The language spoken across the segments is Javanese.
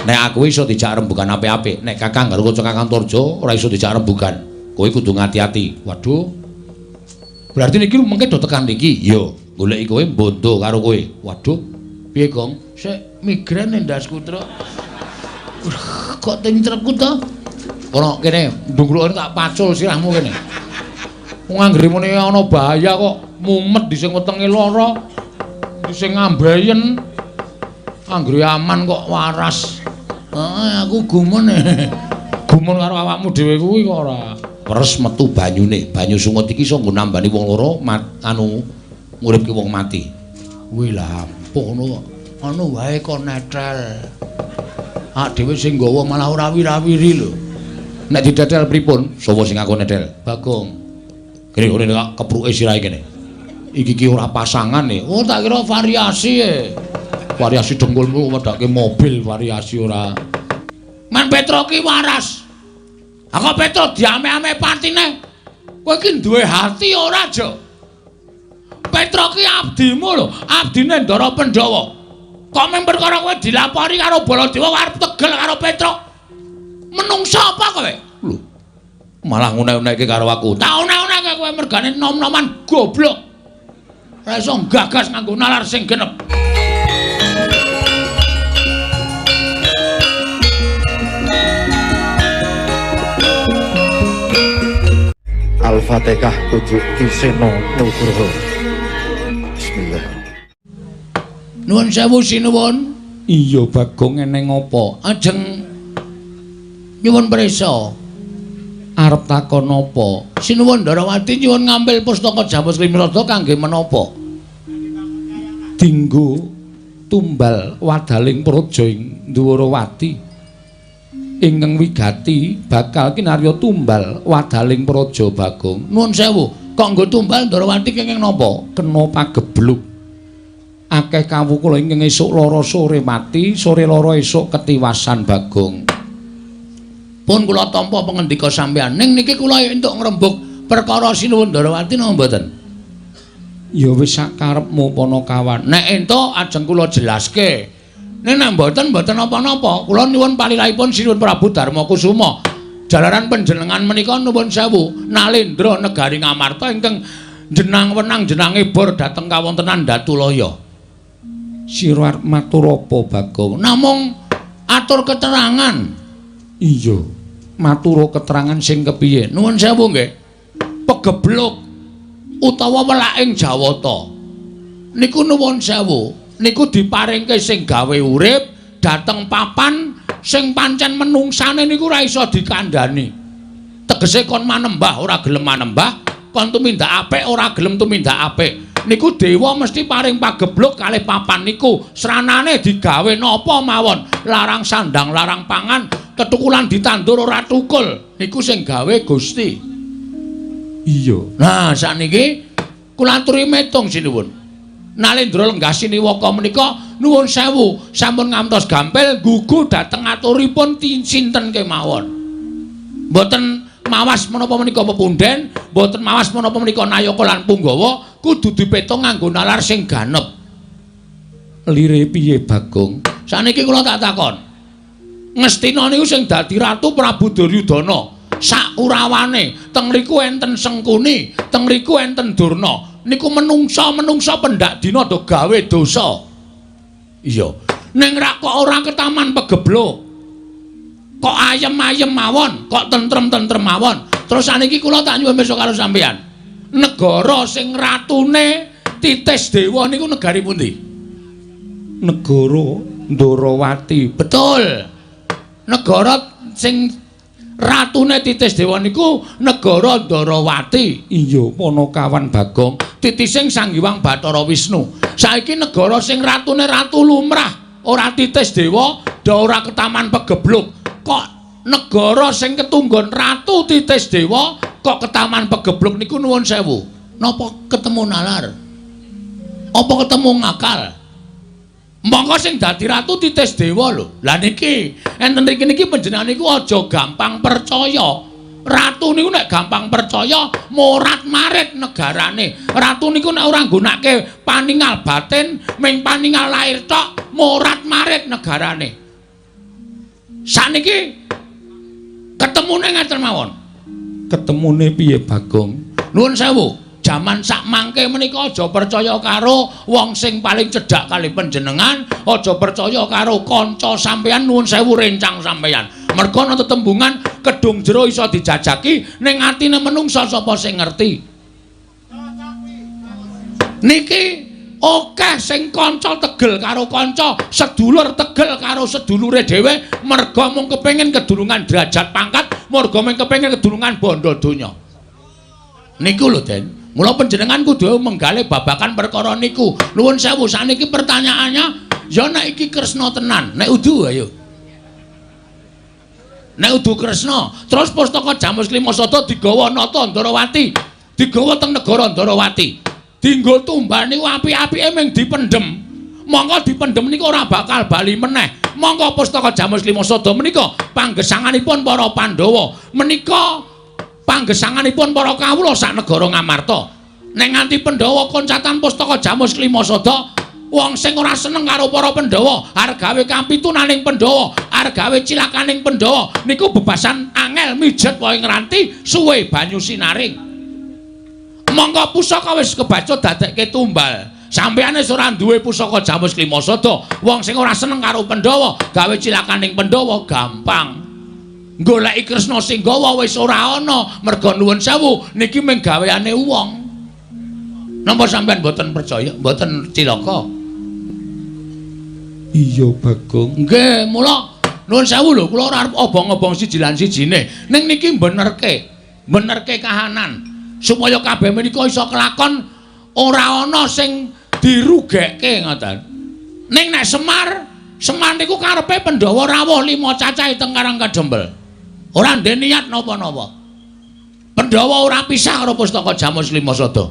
Nek aku iso dijak rembugan apik-apik, nek Kakang karo kanca Kakang Turjo ora iso dijak rembugan. Kowe kudu ngati-ati. Waduh. Berarti niki mengke do tekan niki. Yo, goleki kowe bondo karo kowe. Waduh. Piye, Gong? Sik migren ndasku, Truk. Kok tencrekku to? Kono kene, ndungklukane tak pacul sirahmu kene. Wong anggere muni ana bahaya kok mumet di sing wetenge lara. Di sing ngambayen. Anggere aman kok waras. Aku gumun. Gumun karo awakmu dhewe kuwi kok ora. Peres metu banyune. Banyu sungut iki iso nggo nambani wong loro nguripke wong mati. Kuwi lha ngono kok. Anu wae kok netel. Dhewe sing nggawa malah ora wira-wiri lho. Nek didetel pripun? Sapa sing aku netel? Bagong. Kene ngene kepruke sirahe kene. Iki ora pasangan e. Oh tak kira variasi e. Variasi dengkulmu wedake mobil variasi ora. Man Petro ki waras. Aku Petro diame-ame patine. Kowe ki duwe hati ora, Jo? Petro ki abdimu lho, abdine Ndara Pandhawa. Kok mung perkara kowe dilapori karo Baladewa arep tegel karo Petro. Menungsa apa kowe? Lho. Malah ngune-uneke karo aku. Tak une-uneke kowe mergane nom-noman goblok. Ora iso gagas nganggo nalar sing genep. Al-Fatihah tujuh Kiseno Nugroho. Bismillah. Nuwun sewu sinuwun. Iya Bagong eneng apa? Ajeng nyuwun prisa. Arep takon apa? Sinuwun Ndarawati nyuwun ngambil pustaka Jamus Limrada kangge menapa? Dinggo tumbal wadaling praja ing Ndwarawati. Ingkang wigati bakal kinarya tumbal wadaling praja Bagong. Nuwun sewu, kok nggo tumbal Ndarawati kenging napa? Kena pagebluk. Akeh kawula ingkang esuk lara sore mati, sore lara esuk ketiwasan Bagong. Pun kula tampa pangendika sampeyan. Ning niki kula entuk ngrembug perkara sinuwun Ndarawati napa mboten? Ya wis sakarepmu Panakawan. Nek entuk ajeng kula jelaske. Nek mboten apa-apa, kula nyuwun palilahipun Sinuwun Prabu Darma Kusuma. Jalaran panjenengan menika nuwun sewu, Nalendra negari Ngamarta ingkang jenang wenang jenange bor dhateng kawontenan Datulaya. Sira arep matur apa, Bagong? Namung atur keterangan. Iya, matur keterangan sing kepiye? Nuwun sewu nggih. Pegebluk utawa welaking Jawata. Niku nuwun sewu. Niku diparingke sing gawe urip dhateng papan sing pancen menungsane niku ora iso dikandhani. Tegese kon manembah ora gelem manembah, kon tumindak apik ora gelem tumindak apik. Niku dewa mesti paring pagebluk kalih papan niku. Sranane digawe napa mawon, larang sandang, larang pangan, ketukulan ditandur ora tukul. Niku sing gawe Gusti. Iya. Nah, sakniki kula aturi metung sinuwun. Nalendra Lenggah Siniwaka menika nuwun sewu sampun ngantos gampil gugu dhateng aturipun sinten kemawon. Mboten mawas menapa menika pepunden, mboten mawas menapa menika Nayaka lan Punggawa, kudu dipetung nganggo nalar sing ganep. Lire piye Bagong? Saniki kula tak takon. Ngastina niku sing dadi Ratu Prabu Duryudana. Sak urawane teng mriku enten Sengkuni, teng mriku enten Durna. Niku menungsa pendak dina do gawe dosa. Iya. Ning rak kok ora ketaman pegebluk. Kok ayem-ayem mawon, kok tentrem-tentrem mawon. Terus saniki kula tak nyuwun besok karo sampeyan. Negara sing ratune Titis Dewa niku negari pundi? Negara Ndarawati. Betul. Negara sing ratune Titis Dewa niku negara Ndarawati. Iya, Panakawan Bagong. Titising Sang Hyang Bathara Wisnu. Saiki negara sing ratune ratu lumrah, ora Titis Dewa, ndak ora ketaman pegebluk. Kok negara sing ketunggon ratu Titis Dewa kok ketaman pegebluk niku nuwun sewu. Napa ketemu nalar? Apa ketemu ngakal? Monggo sing dadi ratu Titis Dewa lho. Lah niki, enten niki panjenengan niku aja gampang percaya. Ratu niku nek gampang percaya morat marit negarane. Ratu niku nek ora nggunakake paningal batin, ming paningal lair tok, morat marit negarane. Saniki ketemune ngeten mawon. Ketemune piye Bagong? Nuwun sewu, jaman sak mangke menika aja percaya karo wong sing paling cedhak kali panjenengan, aja percaya karo kanca sampeyan. Nuwun sewu rencang sampeyan. Merga ana tetembungan kedung jero iso dijajaki ning atine menungsa sapa sing ngerti. Niki akeh sing kanca tegel karo kanca, sedulur tegel karo sedulure dhewe merga mung kepengin kedulungan derajat pangkat, merga mung kepengin kedulungan bondo donya. Niku lho Den, mula panjenengan kudu menggalih babakan perkara niku. Nuwun sewu, saniki pertanyaannya ya nek iki Kresna tenan, nek udu ayo. Nek udu Kresna, terus pustaka Jamus Klimasada digawa nata Ndarawati, digawa teng negara Ndarawati. Dienggo tumbal niku apik-apike mung dipendhem. Monggo dipendhem niku ora bakal bali meneh. Monggo pustaka Jamus Klimasada menika panggesanganipun para Pandhawa. Menika panggesanganipun para kawula sak negara Ngamarta. Nek nganti Pandhawa koncatan pustaka Jamus Klimasada, wong sing ora seneng karo para Pandhawa, arep gawe kampitunaning Pandhawa, arep gawe cilakaning Pandhawa, niku bebasan angel mijet wae ngranti suwe banyu sinaring. Monggo pusaka wis kebacut dadekke tumbal. Sampeyan wis ora duwe pusaka Jamus Klimasada, wong sing ora seneng karo Pandhawa, gawe cilakaning Pandhawa gampang. Goleki Kresna sing gawa wis ora ana, merga nuwun sewu niki mung gaweane wong. Napa sampeyan mboten percaya, mboten cilaka? Iya Bagong. Nggih, mula nuwun sewu lho, kula ora arep obong-obong siji lan sijine. Ning niki benerke kahanan supaya kabeh menika iso kelakon ora ana sing dirugekke ngoten. Ning nek Semar niku karepe Pandhawa rawuh 5 cacahe teng Karang Kadempel. Ora ndek niat napa-napa. Pandhawa ora pisah karo pustaka Jamus Klimasada.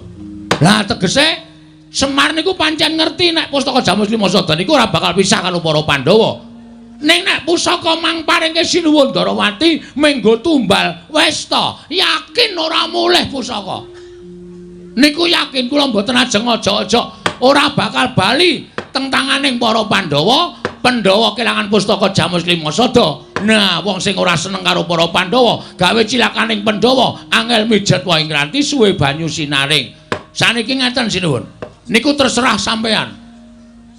Lah tegese Semar niku pancen ngerti nek pustaka Jamus Klimasada niku ora bakal pisah karo para Pandhawa. Ning nek pusaka mang paringke Sinuwun Ndarawati menggo tumbal wis ta, yakin ora mulih pusaka. Niku yakin kula mboten ajeng aja-aja ora bakal bali teng tanganing para Pandhawa. Pandhawa kelangan pustaka Jamus Klimasada. Nah, wong sing ora seneng karo para Pandhawa, gawe cilakaning Pandhawa, angel mijet wae ngranti suwe banyu sinaring. Saniki ngeten Sinuwun. Niku terserah sampeyan.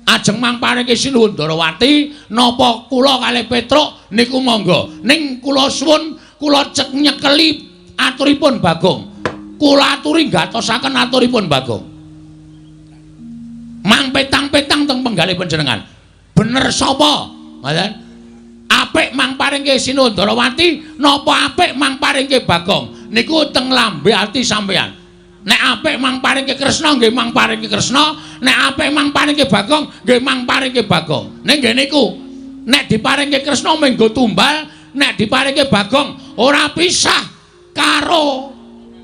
Ajeng mangparingke Sinuwun Ndarawati napa kula kalih Petruk niku monggo. Ning kula suwun kula cek nyekeli aturipun Bagong. Kula aturi gatosaken aturipun Bagong. Mang petang-petang teng penggalih panjenengan. Bener sapa? Ngoten. Apik mangparingke Sinuwun Ndarawati napa apik mangparingke Bagong? Niku teng lambe ati sampeyan. Nek apik mangparingke Kresna nggih mangparingke Kresna, nek apik mangparingke Bagong nggih mangparingke Bagong. Ning nggih niku nek diparingke Kresna menggo tumbal, nek diparingke Bagong ora pisah karo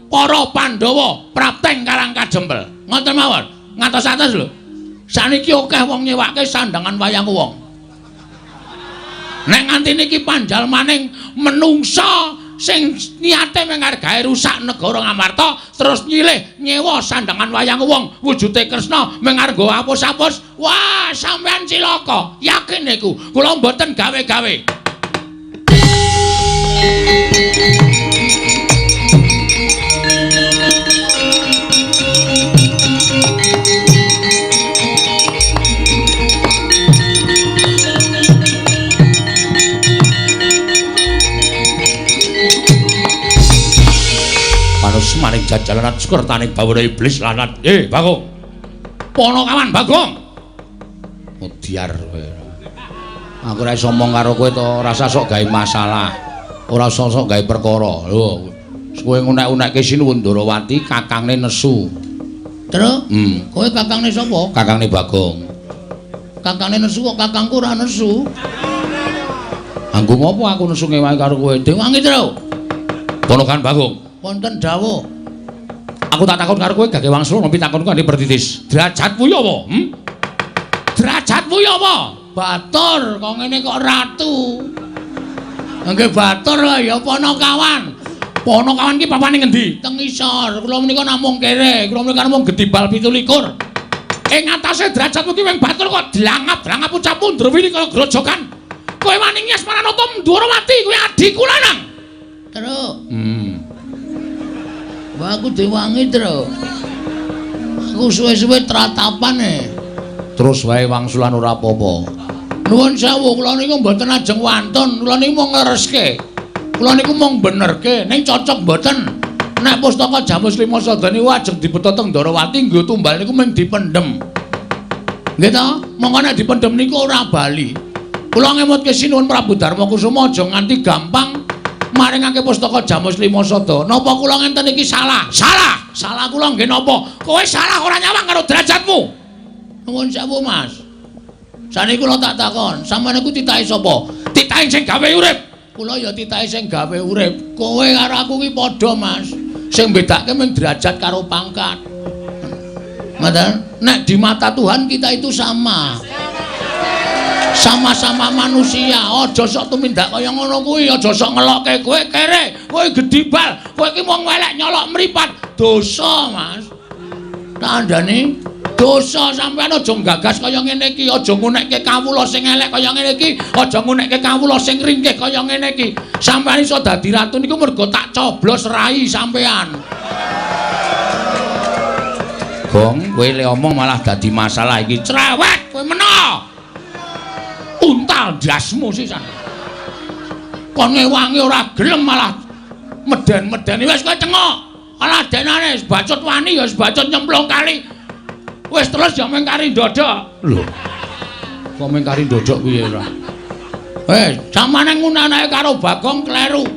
para Pandhawa prapteng Karang Kadempel. Ngoten mawon. Ngantos atas lho. Saniki akeh wong nyewake sandangan wayang wong. Nek nganti niki panjal maning menungsa sing niate menghargai rusak negara Ngamarta terus nyilih nyewa sandangan wayang wong wujude Kresna mengargo apus-apus, wah sampean cilaka. Yakin niku kula mboten gawe-gawe. Manus maring jajalanan sukertaning bawara iblis lanat. Bagong. Ponokawan Bagong. Mudyar kowe. Aku ora iso omong karo kowe to, rasa sok gawe masalah. Ora sok gawe perkara. Lho, kowe ngunek-unekke Sinuwun Ndarawati kakangne nesu. Terus? Kowe kakangne sapa? Kakangne Bagong. Kakangne nesu kok kakangku ora nesu. Anggo ngopo aku nesu ngewahi karo kowe? Dewangi terus. Ponokawan Bagong. Wonten dawuh. Aku tak takon karo kowe gage wangsul ngopi takonku andi pertitis. Derajatmu ya apa? Derajatmu ya apa? Batur, kok ngene kok ratu. Nggih batur ya Ponokawan. Ponokawan ki papane ngendi? Teng isor. Kula menika namung kere. Kula menika namung Gedibal 17. Ing atase derajatmu ki wing batur kok dlangap-dlangap ucap mundur wini kaya grojokan. Kowe wani ngias Maranata Ndwarawati kuwi adikku lanang. Truk. Wah aku diwangi, Truk. Aku suwe-suwe tratapane. Terus wae wangsulan ora apa-apa. Nuwun sewu, kula niku mboten ajeng wantun, kula niku mung nglereske. Kula niku mung benerke, ning cocok mboten. Nek pustaka Jamus Lima Sada niku ajeng dibeta teng Ndwarawati nggo tumbal niku mung dipendhem. Nggih to? Monggo nek dipendhem niku ora bali. Kula ngemutke sinuwun Prabu Darmakusuma aja nganti gampang maringake pustaka Jamus Lima Sada. Napa kula ngenten iki salah? Salah. Salah kula nggih napa? Kowe salah ora nyawang karo derajatmu. Nuwun sewu, Mas. Saniki kula tak takon, sampeyan iku titahe sapa? Titahe sing gawe urip. Kula ya titahe sing gawe urip. Kowe karo aku ki padha, Mas. Sing bedake mung derajat karo pangkat. Mata, nek di mata Tuhan kita itu sama. Sama-sama manusia. Aja sok tumindak kaya ngono kuwi, aja sok ngelokke kowe kere, kowe gedibal, kowe ki mung welek nyolok mripat. Dosa, Mas. Tandane dosa sampean aja gagas kaya ngene iki, aja ngunekke kawula sing elek kaya ngene iki, aja ngunekke kawula sing ringkih kaya ngene iki. Sampeyan iso dadi ratu niku mergo tak coblos rai sampean. Gong, kowe le omong malah dadi masalah iki. Cerewet kowe mena. Untal dasmu sisan. Kon ngewangi ora gelem malah meden-medeni wis kowe cengok. Ala denane bacot wani ya bacot nyemplung kali. Wis terus ya mengkari ndodok. Lho. Kok mengkari ndodok piye ora? Samane ngunanae karo Bagong kleru.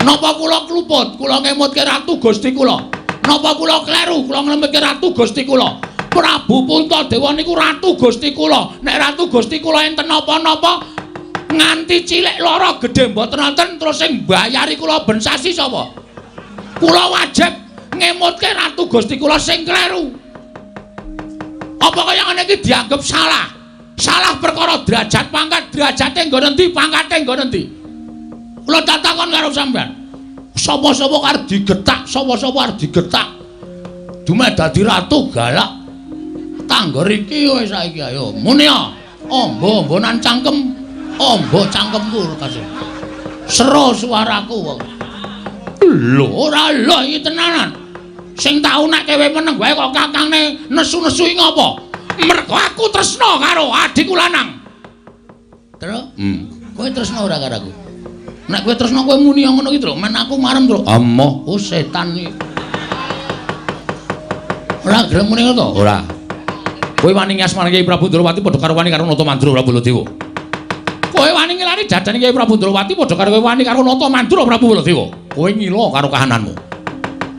Napa kula kluput? Kula ngemutke ratu Gusti kula. Napa kula kleru? Kula ngemutke ratu Gusti kula. Prabu Puntadewa niku ratu Gusti kula. Nek ratu Gusti kula enten napa-napa nganti cilik lara gedhe mboten wonten terus sing mbayari kula ben sasi sapa? Kula wajib ngemutke ratu Gusti kula sing kleru. Apa kaya ngene iki dianggep salah? Salah perkara derajat pangkat, derajate nggon endi, pangkate nggon endi? Kula tak takon karo sampean. Sapa-sapa arep digetak, sapa-sapa arep digetak. Dumeh dadi ratu galak. Tangger iki wis saiki ayo. Muni ya. Ombo-ombonan cangkem. Ombo cangkemku kasih. Sero suaraku wong. Lho ora lho iki tenanan. Sing tau nek kowe meneng wae kok kakangne nesu-nesu iki ngopo? Mergo aku tresna karo adikku lanang. Terus? Kowe tresna ora karo aku? Nek kowe tresna kowe muni ngono iki, Truk. Men aku marem, Truk. Amoh, oh setan iki. Ora gelem muni ngono to? Ora. Kowe wani ngasmane Kyai Prabu Ndrawati padha karo wani karo Nata Mandura Prabu Baladewa. Kowe wani ngelani jajane Kyai Prabu Ndrawati padha karo kowe wani karo Nata Mandura Prabu Baladewa. Kowe ngila karo kahananmu.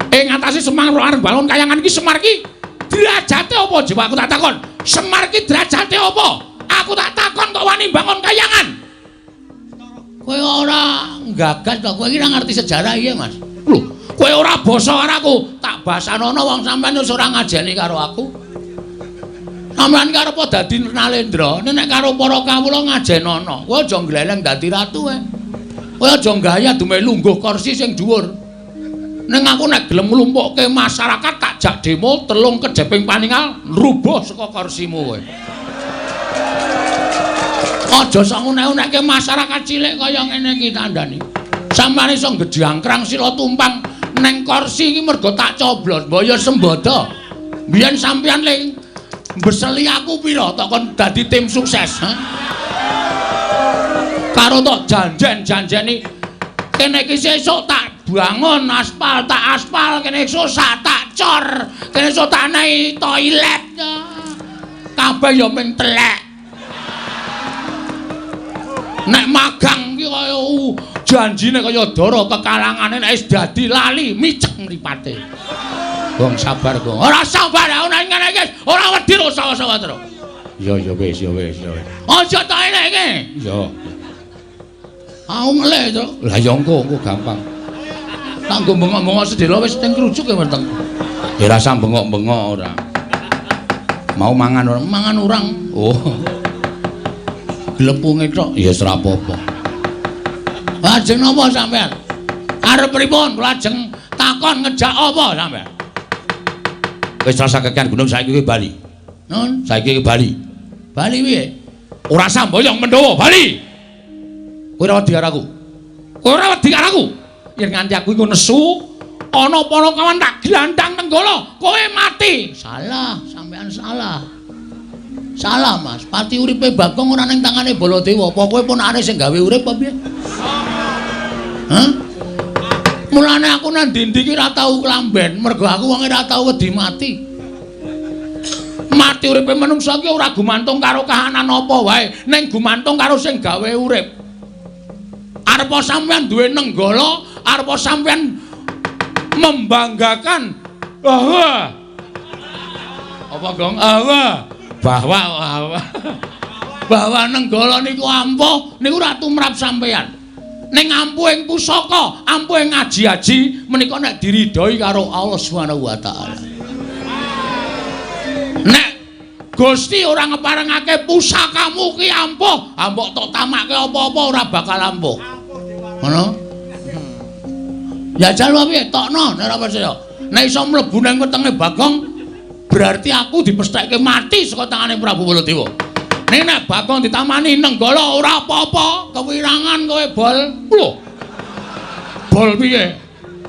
Ing ngatasi Semar areng balon kayangan iki Semar iki derajate apa jiwa aku tak takon. Semar iki derajate apa? Aku tak takon kok wani bangun kayangan. Kowe ora gagas to, kowe iki ora ngerti sejarah iya, Mas. Lho, kowe ora basa karo aku. Tak basanono wong sampean wis ora ngajeni karo aku. Sampeyan karo apa dadi Nalendra, nek karo para kawula ngajenono. Kowe aja gleleng dadi ratu kowe. Kowe aja gaya dume lungguh kursi sing dhuwur. Ning aku nek gelem nglumpukke masyarakat tak jak demo telung kejeping paningal rubuh saka kursimu kowe. Aja sok unek-unekke masyarakat cilik kaya ngene iki tandane. Sampeyan iso gedhangkrang sila tumpang ning kursi iki mergo tak coblos, mbok ya sembodo. Biyen sampeyan ling beseli aku pira tok kon dadi tim sukses, ha? Karo tok janjen-janjeni kene iki sesuk tak bangun aspal, tak aspal kene esuk tak cor, kene esuk tak nehi toilet. Kabeh ya ming telek. Nek magang iki kaya janjine kaya dara kekalangane nek wis dadi lali micek mripate. Wong sabar, Gong. Ora sabar, ana ngene iki. Ora wedi lho sawa-sawa terus. Ya wis. Aja tak elek iki. Ya. Aku ngelek, Truk. Lah ya engko gampang. Tak nggo bengok-bengok sedhela wis teng krujuk ya weteng. Ya rasa bengok-bengok ora. Mau mangan urang. Oh. Glepunge tok ya ora apa-apa. Lajeng napa sampean? Arep pripun? Kula lajeng takon ngejak apa sampean? Wis rasa kekian gunung saiki kowe bali. Nun, saiki Bali. Bali piye? Ora samboyong Mendawa, Bali. Kowe ora wedi karo aku. Kowe ora wedi karo aku. Yen nganti aku iku nesu, ana para kawan tak glandang tenggala, kowe mati. Salah, sampean salah. Salah, Mas. Pati uripe Bagong ora ning tangane Baladewa. Apa kowe ponakane sing gawe urip apa piye? Hah? Mulane aku nang ndi-ndi ki ora tau klamben, mergo aku wong ora tau wedi mati. Mati uripe manungsa ki ora gumantung karo kahanan apa wae, ning gumantung karo sing gawe urip. Arepa sampean duwe nenggala, arepa sampean membanggakan bahwa apa Gong? Bahwa nenggala niku ampuh niku ora tumrap sampean. Ning ampuh ing pusaka, ampuh ing ngaji-aji menika nek diridhoi karo Allah Subhanahu wa taala. Nek Gusti ora ngeparengake pusakamu ki ampuh, mbok tok tamake apa-apa ora bakal ampuh. Ngono? Ya jalo piye tokno nek ora percaya. Nek iso mlebu nang wetenge Bagong berarti aku dipesthekke mati saka tangane Prabu Baladewa. Nek nek Bagong ditamani nenggala ora apa-apa, kewirangan kowe bol. Lho. Bol piye?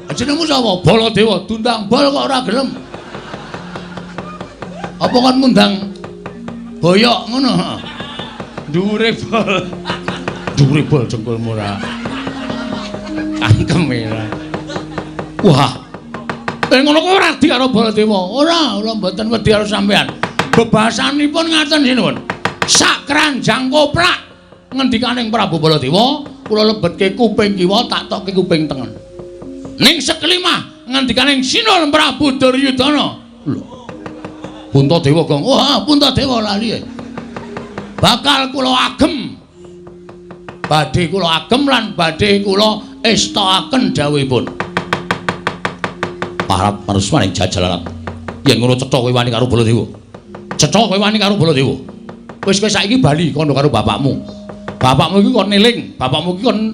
Jenengmu sapa? Baladewa, tundang bol kok ora gelem. Apa kon ngundang boyok ngono? Dhuwure bol. Dhuwure bol jengkolmu ora. Angkeme ora. Wah. Ngono kok ora di karo Baladewa. Ora mboten wedi karo sampean. Bebasanipun ngaten sinuwun. Sak kranjang koplak ngendikaning Prabu Baladewa, kula lebetke kuping kiwa tak tokke kuping tengen. Ning sekelimah ngendikaning Sinul Prabu Duryudana. Lho. Puntadewa Gong. Wah, Puntadewa lali. Bakal kula agem. Badhe kula agem lan badhe kula estaaken dawuhipun. Parap maresmaning jajalan. Yen ngono cetha kowe wani karo Baladewa. Cetha kowe wani karo Baladewa. Wis kowe saiki bali kono karo bapakmu. Bapakmu iki kon eling, bapakmu iki kon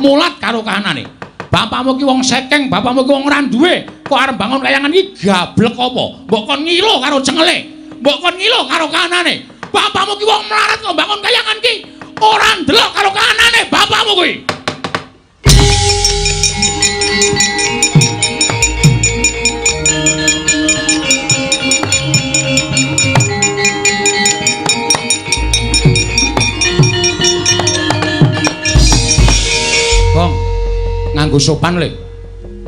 mulat karo kahanane. Bapakmu ki wong sekeng, bapakmu ki wong ora duwe. Kok arep bangun kayangan iki gablek apa? Mbok kon ngilo karo cengele. Mbok kon ngilo karo kahanane. Bapakmu ki wong melarat kok bangun kayangan ki ora ndelok karo kahanane bapakmu kuwi. Nganggo sopan le.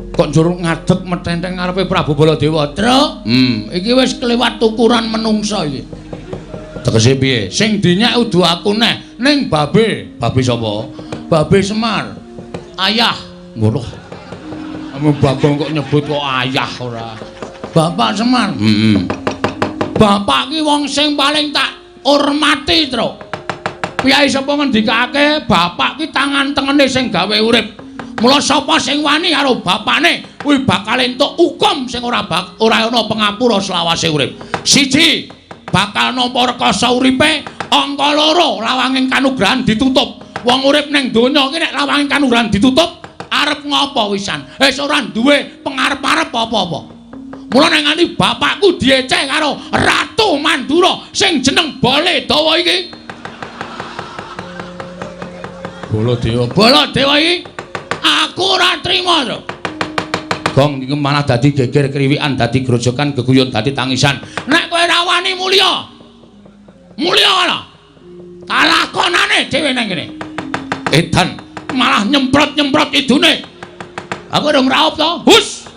Kok njur ngadeg metenteng ngarepe Prabu Baladewa, Truk? Iki wis kelewat ukuran menungsa iki. Tegese piye? Sing dinyek udu aku neh, ning babe. Babe sapa? Babe Semar. Ayah. Ngono. Ame Bagong kok nyebut kok ayah ora. Bapak Semar. Bapak ki wong sing paling tak hormati, Truk. Piyai sapa ngendikake bapak ki tangan tengene sing gawe urip. Mula sapa sing wani karo bapakne kuwi bakal entuk hukum sing ora ana pangapura selawase urip. Siji, bakal nampa rekasa uripe, angka loro lawanging kanugrahan ditutup. Wong urip ning donya iki nek lawanging kanugrahan ditutup, arep ngopo wisan? Wis ora duwe pengarep-arep apa-apa. Mula nek nganti bapakku dieceh karo Ratu Mandura sing jeneng Baladewa iki. Baladewa iki aku ora trima to. Gong iki malah dadi geger kriwikan, dadi grojokan, geguyon, dadi tangisan. Nek kowe ora wani mulya. Mulya ana. Kalakonane dhewe nang kene. Edan malah nyemprot-nyemprot idune. Aku dong raup to. Hus.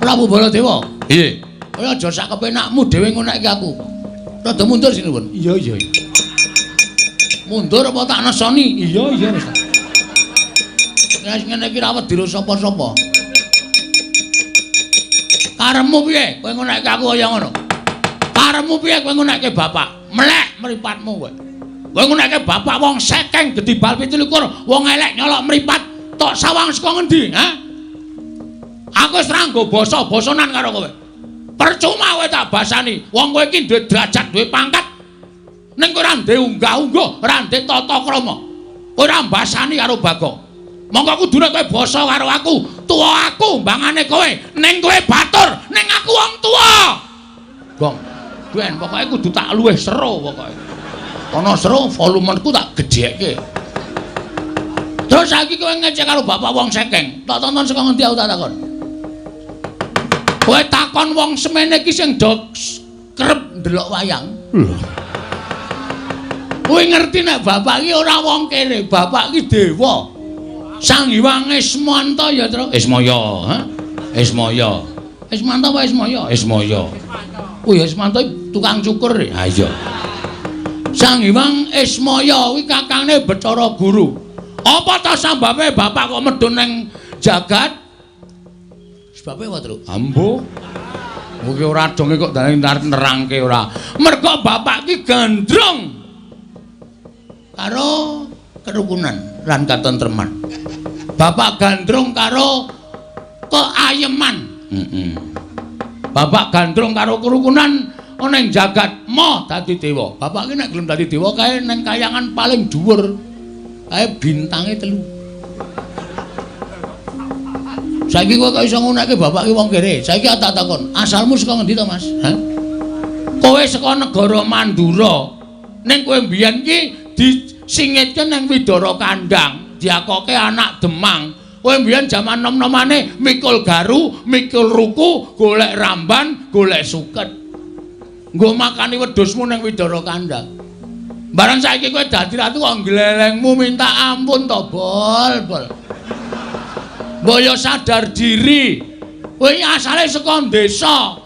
Prabu Baladewa. Iye. Kowe aja sak kepenakmu dhewe ngonekke aku. Rada mundur sinuwun. Iya. Mundur apa tak nesoni? Iya wis. Wis ngene iki ra wedi sapa-sapa. Karepmu piye? Kowe ngonekke aku kaya ngono. Karepmu piye kowe ngonekke bapak? Melek mripatmu kowe. Kowe ngonekke bapak wong sekeng gedhi bal 17, wong elek nyolok mripat tok sawang saka ngendi, ha? Aku wis ra nggo basa-basanan karo kowe. Percuma kowe tak basani. Wong kowe iki duwe derajat, duwe pangkat. Ning kowe ora ndek unggah-ungguh, ora ndek tata krama. Kowe ora mbasani karo Bagong. Monggo kudune kowe basa karo aku. Tuwa aku mbangane kowe, ning kowe batur, ning aku wong tuwa. Gong, ben pokoke kudu tak luwih sero pokoke. Ana sero volumenku tak gedhekke. Terus saiki kowe ngecek karo bapak wong sekeng. Tak tonton saka ngendi aku tak takon. Kowe takon wong semene iki sing do kerep ndelok wayang. Kowe ngerti nek bapak iki ora wong kere, bapak iki dewa. Sang Hyang Ismanta ya, Tru. Ismaya, ha? Ismaya. Ismanta apa Ismaya? Ismaya. Oh ya Ismanta tukang cukur. Ha iya. Sang Hyang Ismaya kuwi kakangne Bathara Guru. Apa ta sambabe bapak kok medhun ning jagat? Sebabe apa, Tru? Ambo. Mugi ora donge kok dane nerangke ora. Mergo bapak ki gandrung karo kerukunan lan katentreman. Bapak gandrung karo keayeman. Bapak gandrung karo kerukunan ana ning jagat moh dadi dewa. Bapak ki nek gelem dadi dewa kae ning kayangan paling dhuwur. Kae bintange 3. Saiki kowe kok iso ngunekke bapak ki wong kere. Saiki tak takon, asalmu saka ngendi to, Mas? Hah? Kowe saka negara Mandura. Ning kowe mbiyen ki disingitke ning Widara Kandang, diakoke anak Demang. Kowe mbiyen jaman nom-nomane mikul garu, mikul ruku, golek ramban, golek suket. Nggo makani wedhusmu ning Widara Kandang. Barang saiki kowe dadi ratu kok glelengmu minta ampun to, Bol. Mbok sadar diri. Kowe asale saka desa.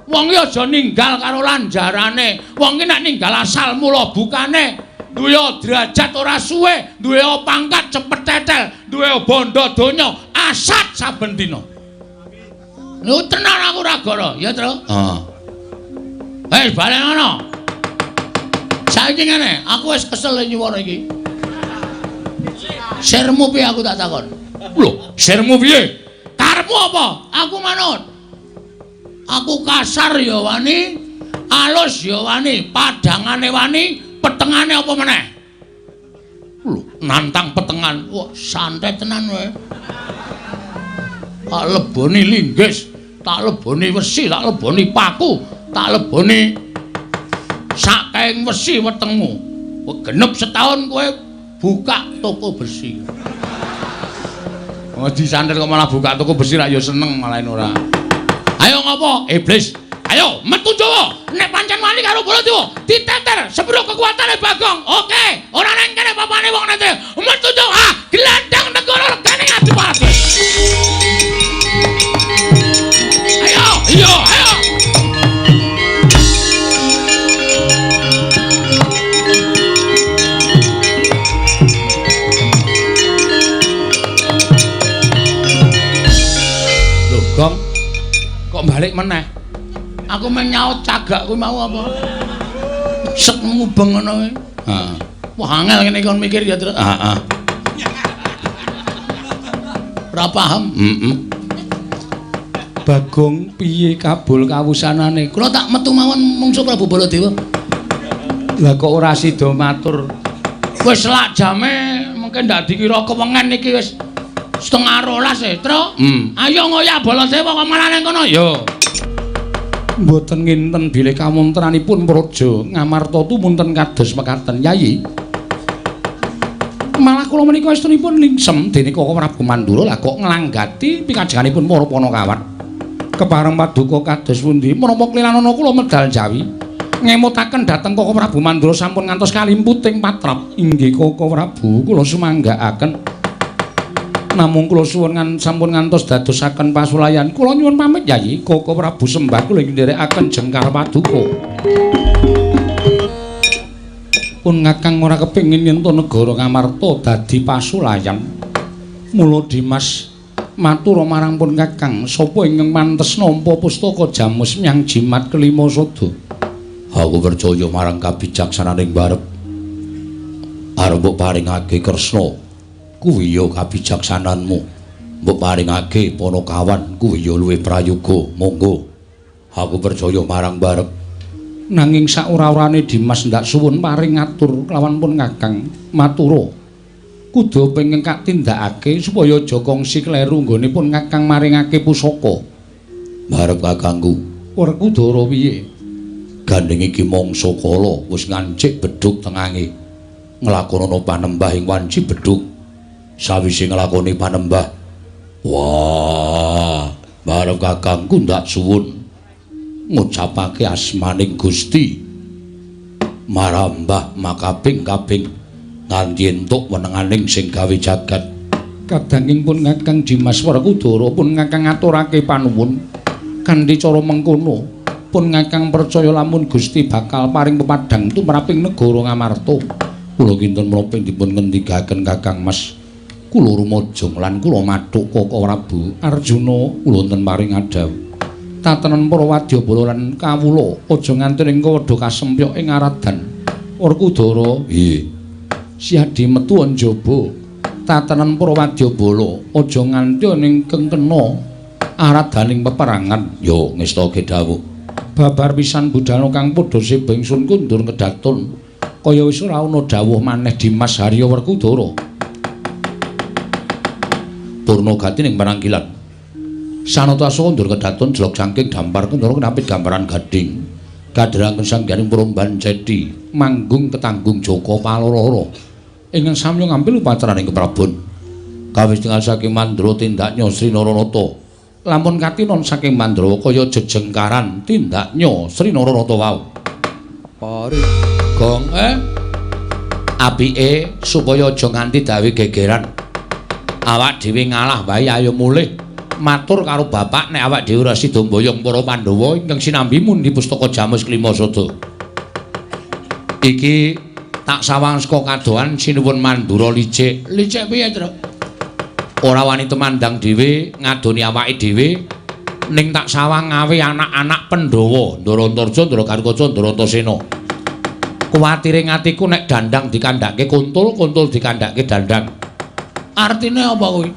Wong iki aja ninggal karo lanjarane. Wong iki nek ninggal asal mula bukane, duwe derajat ora suwe, duwe pangkat cepet tetel, duwe bondo donya asat saben dina. Lho tenan aku ora gara, ya, Tru? Heeh. Wis bali ngono. Saiki ngene, aku wis kesel nyuwara iki. Sirmu piye aku tak takon? Lho, sirmu piye? Karepmu apa? Aku manut. Aku kasar ya wani, alus ya wani, padangane wani, petengane apa meneh? Lho, nantang petengan. Wah, santai tenan kowe. Tak leboni linggis, tak leboni wesi, tak leboni paku, tak leboni saking wesi wetengmu. Genep setahun kowe buka toko besi. Oh disantet kok malah buka toko besi ra ya seneng malah ora. Ayo ngopo? Iblis. Ayo metu Jawa. Nek pancen wani karo Baladewa, diteter sepiro kekuatane Bagong. Oke, ora nang kene papane wong nate. Metu Jawa. Glandang negara regane Adipati. Ayo, ayo. Gong, kok balik meneh? Aku meng nyaut cagak kuwi mau apa? Sek mubeng ngono kuwi. Heeh. Wah angel ngene kon mikir ya, Tru. Heeh. Ora paham? Bagong piye kabul kawusanane? Kula tak metu mawon mungsuh Prabu Baladewa. Lah kok ora sida matur. Wis lak jame mungkin ndak dikira kewengen iki wis 11:30 Tru. Ayo ngoyak Baladewa kok malah nang kono ya. Mboten nginten bilih kamuntranipun praja Ngamarta tumunten kados mekaten Yayi. Malah kula menika estunipun lingsem dene Koko Prabu Mandura lah kok nglanggati pikajenganipun para Panakawan. Kepareng paduka kados pundi menapa kliranana kula medal Jawi ngemutaken dhateng Koko Prabu Mandura sampun ngantos kalimputing patrap. Inggih Koko Prabu kula sumanggaaken. Namung kula suwun sampun ngantos dadosaken pasulayan. Kula nyuwun pamit Yayi, Koko Prabu sembah kula nderekaken jengkar paduka. Pun Kakang ora kepengin yen to negara Ngamarta dadi pasulayan. Mula Dimas matur marang pun Kakang, sapa ingkang mantes nampa pustaka Jamus Myang Jimat kelima sada. Aku percaya marang kabijaksananing barep. Arep mbok paringake Kresna. Kuwi ya kabijaksananmu. Mbok paringake Panakawan kuwi ya luwih prayoga. Monggo. Aku percaya marang barep. Nanging saora-orane Dimas ndak suwun paring ngatur kelawan pun Kakang. Matura. Kudu penging kak tindakake supaya aja kongsi kleru nggone pun Kakang maringake pusaka. Barep kakangku. Werkudara piye? Gandeng iki mangsa kala wis ngancik bedhug tengange. Nglakonana panembah ing wanci bedhug. Sawise nglakoni panembah, wah, bareng kakangku ndak suwun ngucapake asmaning Gusti marambah makaping-kaping nganti entuk wenenganing sing gawe jagat. Kadanging pun Kakang Dimas Werkudara pun Kakang ngaturake panuwun kanthi cara mengkono pun Kakang percaya lamun Gusti bakal paring pepadhang tumraping negara Ngamarta. Kula kinten menapa dipun ngendikaken Kakang Mas, kula rumaja lan kula mathuk Kaka Prabu Arjuna kula wonten paring adhawu. Tatenan para wadyabala lan kawula aja nganti ing wedha kasempyok ing aradan. Werkudara, Nggih. siadi metu njaba. Tatenan para wadyabala aja nganti ning kengkena aradaning peperangan. Yo ngestake dawuh. Babar pisan budal kang padha sebengsun kundur kedaton kaya wis ora ana dawuh maneh Dimas Harya Werkudara. Purna gati ning Parangkilan. Sanata kundur kedaton jelok saking dampar kendara kenapit gambaran gading. Kadheranken sanggaring Promban Cedi manggung ketanggung Joko Palororo. Ingkang samya ngambil upacaraning keprabon. Kawis tinggal saking Mandra tindaknya Sri Naranata. Lamun katinon saking Mandra kaya jejengkaran tindaknya Sri Naranata wau. Pari Gong apike supaya aja nganti dawe gegeran. Awak dhewe ngalah wae ayo mulih. Matur karo bapak nek awak dhewe ora sida mboyong para Pandhawa ingkang sinambi mundi pustaka Jamus Klimasada. Iki tak sawang saka kadohan sinuwun Mandura licik. Licik piye, Tru? Ora wani temandang dhewe ngadoni awake dhewe ning tak sawang ngawe anak-anak Pandhawa, Ndarantarja, Ndarakaca, Ndarantasena. Kuwatire ngatiku nek dandang dikandhake kuntul, kuntul dikandhake dandang. Artine apa kuwi?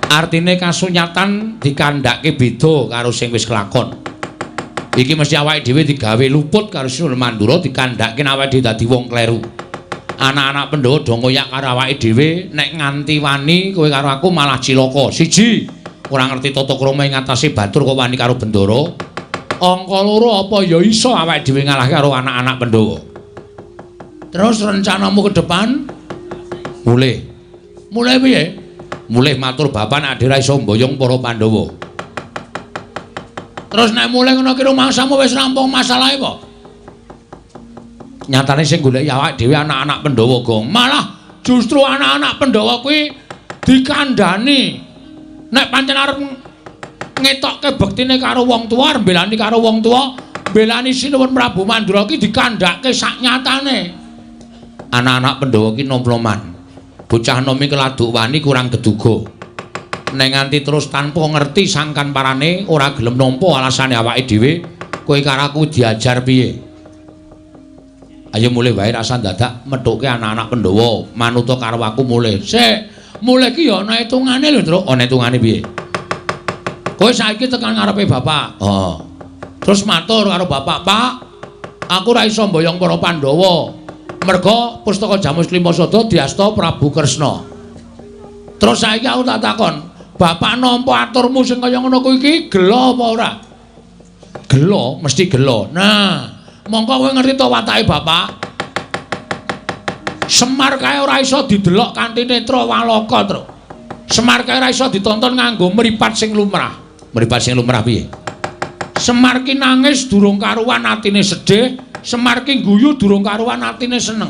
Artine kasunyatan dikandhake beda karo sing wis kelakon. Iki mesti awake dhewe digawe luput karo Sinuwun Mandura dikandhake awake dhewe dadi wong kleru. Anak-anak Pandhawa do ngoyak karo awake dhewe nek nganti wani kowe karo aku malah cilaka. Siji, ora ngerti tata krama ing atase batur kok wani karo bendara. Angka loro apa ya iso awake dhewe ngalah karo anak-anak Pandhawa. Terus rencanamu ke depan mulih. Mulih piye? Mulih matur bapak nek dhewe iso mboyong para Pandhawa. Terus nek mulih ngono ki rumangsamu wis rampung masalahe kok. Nyatane sing goleki awake dhewe anak-anak Pandhawa, Gong. Malah justru anak-anak Pandhawa kuwi dikandhani. Nek pancen arep ngetokke bektine karo wong tuwa, mbelani karo wong tuwa, mbelani Sinuwun Prabu Mandura ki dikandhake sak nyatane. Anak-anak Pandhawa ki nomploman. Bocah nomi keladuk wani kurang geduga. Nek nganti terus tanpa ngerti sangkan parane ora gelem nampa alasane awake dhewe, kowe karo aku diajar piye? Ayo mulih wae rasa dadak methuke anak-anak Pandhawa manuta karo aku mulih. Sik, mulih ki ya ana hitungane lho, Truk. Ana hitungane piye? Kowe saiki tekan ngarepe bapak. Oh. Terus matur karo bapak, "Pak, aku ora iso mboyong para Pandhawa. Merga pustaka Jamus Klimasada diasta Prabu Kresna." Terus saiki aku tak takon, "Bapak nampa aturmu sing kaya ngono kuwi iki gelo apa ora?" Gelo, mesti gelo. Nah, mongko kowe ngerti to watake bapak? Semar kae ora iso didelok kanthi netra waloka, Truk. Semar kae ora iso ditonton nganggo mripat sing lumrah. Mripat sing lumrah piye? Semar ki nangis durung karuan atine sedih, Semar ki guyu durung karuan atine seneng.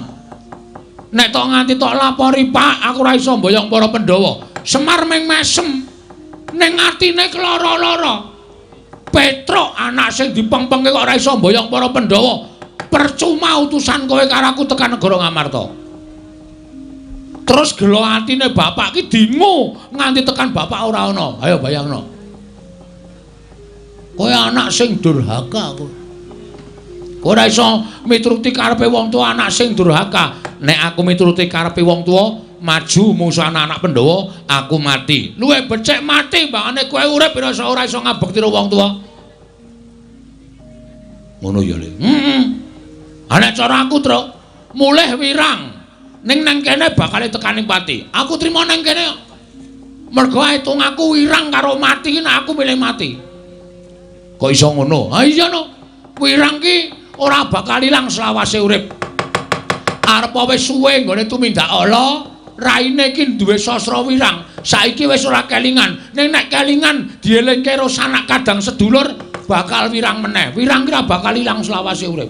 Nek tok nganti tok lapori, "Pak, aku ora iso mboyong para Pandhawa." Semar meng mesem ning atine keloro-loro. Petruk anak sing dipengpengke kok ora iso mboyong para Pandhawa. Percuma utusan kowe karo aku tekan negara Ngamarta. Terus gelo atine bapak ki dingu nganti tekan bapak ora ana. Ayo bayangno. Kowe anak sing durhaka kowe. Kowe ora iso mituruti karepe wong tuwa, anak sing durhaka. Nek aku mituruti karepe wong tuwa, maju musuh anak-anak Pandhawa, aku mati. Luwih becik mati mbangane kowe urip ora iso ngabekti karo wong tuwa. Ngono ya, Le. Ana cara aku, Truk, mulih wirang. Ning nang kene bakal tekaning pati. Aku trima nang kene. Mergo hitung aku wirang karo mati, nek aku milih mati. Kok iso ngono? Ha iya no. Wirang ki ora bakal ilang selawase urip. Arep wis suwe nggone tumindak ala, raine iki duwe sastra wirang. Saiki wis ora kelingan. Ning nek kelingan dielingke karo sanak kadang sedulur bakal wirang meneh. Wirang ki ora bakal ilang selawase urip.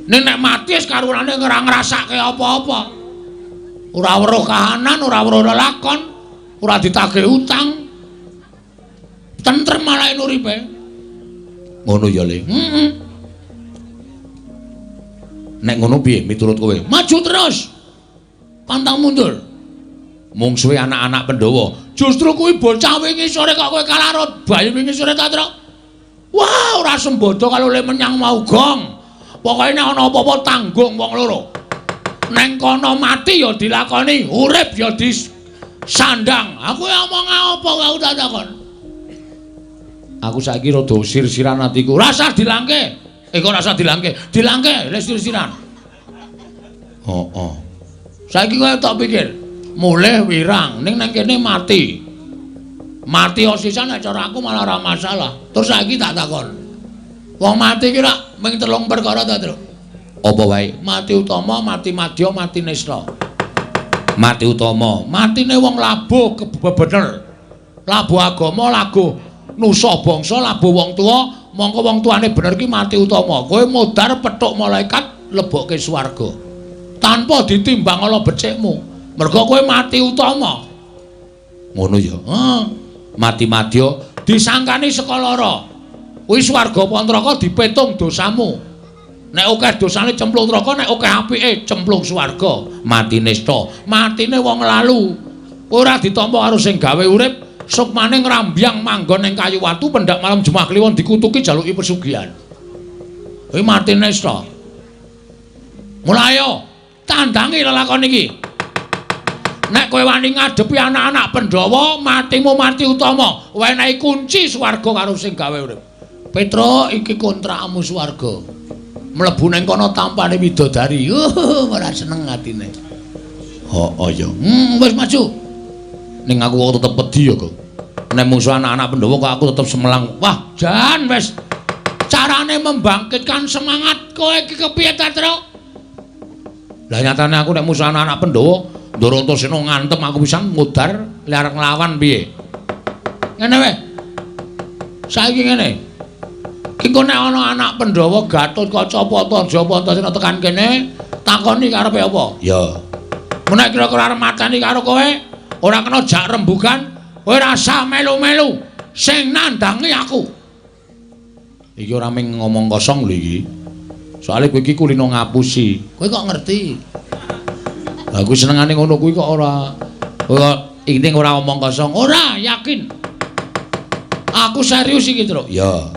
Ning nek mati wis karurane ora ngrasake apa-apa. Ora weruh kahanan, ora weruh lelakon, ora ditagih utang. Tentrem malah uripe. Ngono ya, Le. Nek ngono piye miturut kowe? Maju terus. Pantang mundur. Mungsuhe anak-anak Pandhawa. Justru kuwi bocah wingi sore kok kowe kalarut. Bayu wingi sore ta, Tru? Wah, ora sembodo kalau le menyang mau gong. Pokoke nek ana apa-apa tanggung wong loro. Neng kono mati ya dilakoni, urip ya disandang. Aku omong apa kau tak takon? Aku saiki rada sir-siran atiku. Rasa dilangke. Kok rasa dilangke? Dilangke wis sir-siran. Oh. Saiki kowe tak pikir, mulih wirang ning nang kene mati. Mati osisan nek cara aku malah ora masalah. Terus saiki tak takon. Wong mati ki rak mung 3 perkara ta, Tru? Apa wae? Mati utama, mati madya, mati nista. Mati utama, matine wong labuh bener. Labuh agama, labuh nusa bangsa, labuh wong tuwa, mongko wong tuane bener ki mati utama. Kowe modar petuk malaikat lebokke swarga. Tanpa ditimbang ala becikmu. Mergo kowe mati utama. Ngono ya. Mati madya disangkani saka lara. Kuwi swarga apa neraka dipetung dosamu. Nek akeh dosane cemplung neraka, nek akeh apike cemplung swarga. Mati nista, matine wong lalu. Ora ditampa karo sing gawe urip, sukmane ngrambyang manggon ning kayu watu pendak malam Jumat Kliwon dikutuki jaluki pesugihan. Kuwi mati nista. Mulai yo tandangi lelakon iki. Nek kowe wani ngadepi anak-anak Pandhawa, matimu mati utama. Wenehi kunci swarga karo sing gawe urip. Petro iki kontrakmu swarga. Mlebu ning kono tampane widodari. Ora seneng atine. Oh ya. Wis maju. Ning aku kok tetep wedi ya, Kok. Nek musuh anak-anak Pandhawa kok aku tetep semelang. Wah, jan wis. Carane membangkitkan semangat kowe iki kepiye ta, Tru? Lah nyatane aku nek musuh anak-anak Pandhawa, Ndara Antasena ngantem aku pisan mudar arep nglawan piye. Ngene wae. Saiki ngene. Engko nek ana anak Pandhawa Gatotkaca apa Japa Antasena tekan kene, takoni karepe apa? Ya. Menek kira-kira arep mateni karo kowe, ora kena jak rembugan, kowe rasa melu-melu sing nandangi aku. Iki ora mung ngomong kosong lho iki. Soale kowe iki kulino ngapusi. Kowe kok ngerti? Aku senengane ngono kuwi kok ora. Kok inting ora omong kosong. Ora, yakin. Aku serius iki, Tru. Ya.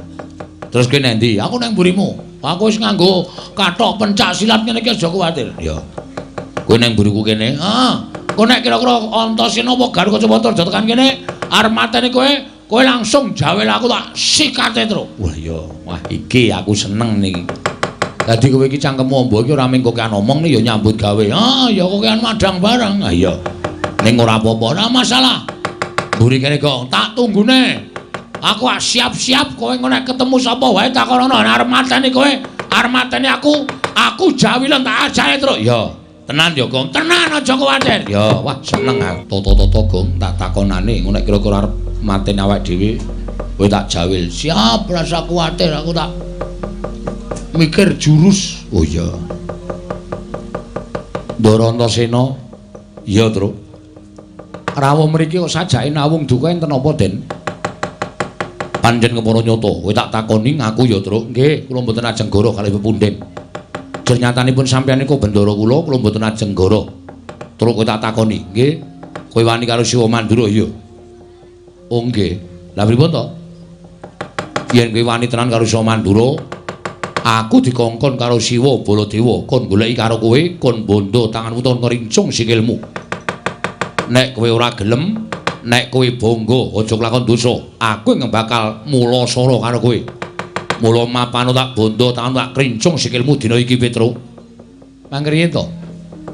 Terus kowe nendi? Aku nang mburimu. Aku wis nganggo kathok pencak silat ngene iki aja kuwatir. Ya. Kowe nang mburiku kene. Kowe nek kira-kira Antasena apa Gatotkaca aja tekan kene, arep mateni kowe langsung jawel aku tak sikate, Tru. Wah iya. Wah iki aku seneng niki. Dadi kowe iki cangkemmu ombo iki ora mung kokean omong nih ya nyambut gawe. Ya kokean madang barang. Iya. Ning ora apa-apa, ora masalah. Mburi kene kok tak tunggune. Aku siap-siap kowe nek ketemu sapa wae takonono arep mateni kowe, arep mateni aku jawilen tak ajare, Tru. Ya, tenan ya, Gong. Tenan aja kuwatir. Ya, wah seneng aku. Toto-toto, Gong, tak takonane nek kira-kira arep mateni awake dhewe, kowe tak jawil. Siap, rasa kuwatir, aku tak mikir jurus. Oh iya. Ndara Antasena. Iya, Tru. Rawuh mriki kok sajake nawung duka enten apa, Den? Panjen kepara nyata, kowe tak takoni ngaku ya, Truk. Nggih, kula mboten ajeng goro kalih pepunden. Jer nyatanipun sampeyan niku bendara kula mboten ajeng goro. Truk kowe tak takoni, nggih. Kowe wani karo Siwa Mandura ya? Oh nggih. Lah pripun to? Yen kowe wani tenan karo Siwa Mandura, aku dikongkon karo Siwa Baladewa kon goleki karo kowe, kon bondo tanganmu utawa ngrincung sikilmu. Nek kowe ora gelem, nek kowe bangga aja nglakon dosa, aku yang bakal mula sara karo kowe. Mula mapano tak bondo tangan tak krincung sikilmu dina iki, Petro. Mangkriyen to?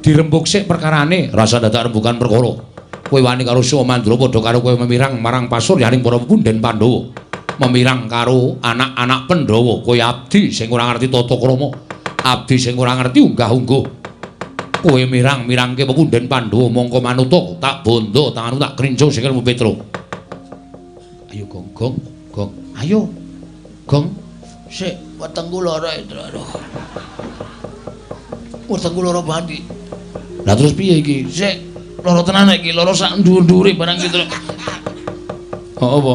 Dirembug sik perkarane, rasa dadak rembugan perkara. Kowe wani karo Siwa Mandura padha karo kowe memirang marang pasuryaning para pepunden Pandhawa. memirang karo anak-anak Pandhawa kowe abdi sing ora ngerti tata krama abdi sing ora ngerti unggah-ungguh kowe mirang-mirangke pepundhen Pandhawa mongko manuta tak bondo tanganmu tak krinco sikilmu Petruk ayo Gong ayo Gong sik wetengku lara aduh wetengku lara banget lah terus piye iki sik lara tenan iki lara sak ndur-ndure barang gitu apa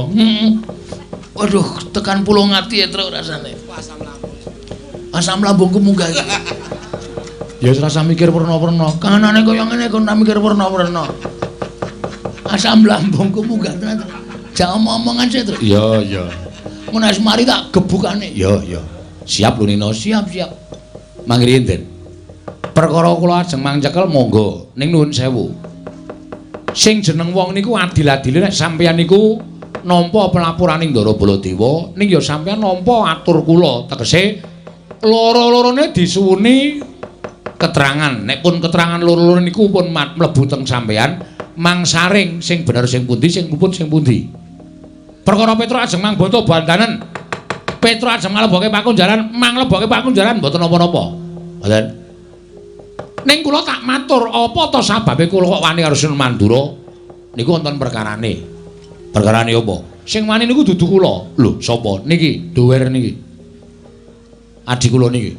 waduh tekan pulung ati ya truk rasane asam lambungku munggah iki ya wis rasa mikir perna-perna kanane kaya ngene kok mikir perna-perna asam lambungku munggah tenan jangan omongan sih truk iya menawa mari tak gebukane iya siap lho Nino siap mangri enten perkara kula ajeng mangcekel monggo ning nuwun sewu sing jeneng wong niku adil-adile nek sampeyan niku nampa pelapuraning Ndara Baladewa ning ya sampeyan nampa atur kula tegese loro-lorone disuwuni keterangan nek pun keterangan loro-loro niku pun mlebu teng sampeyan mangsaring sing bener sing pundi sing luput sing pundi perkara Petruk ajeng mangboto bandanen Petruk ajeng mleboke pakunjaran mangleboke pakunjaran mboten napa-napa mboten ning kula tak matur apa to sababe kula kok wani karo Sunan Mandura niku wonten perkarane apa sing wani niku dudu kula lho sapa niki Dower niki adik kula niki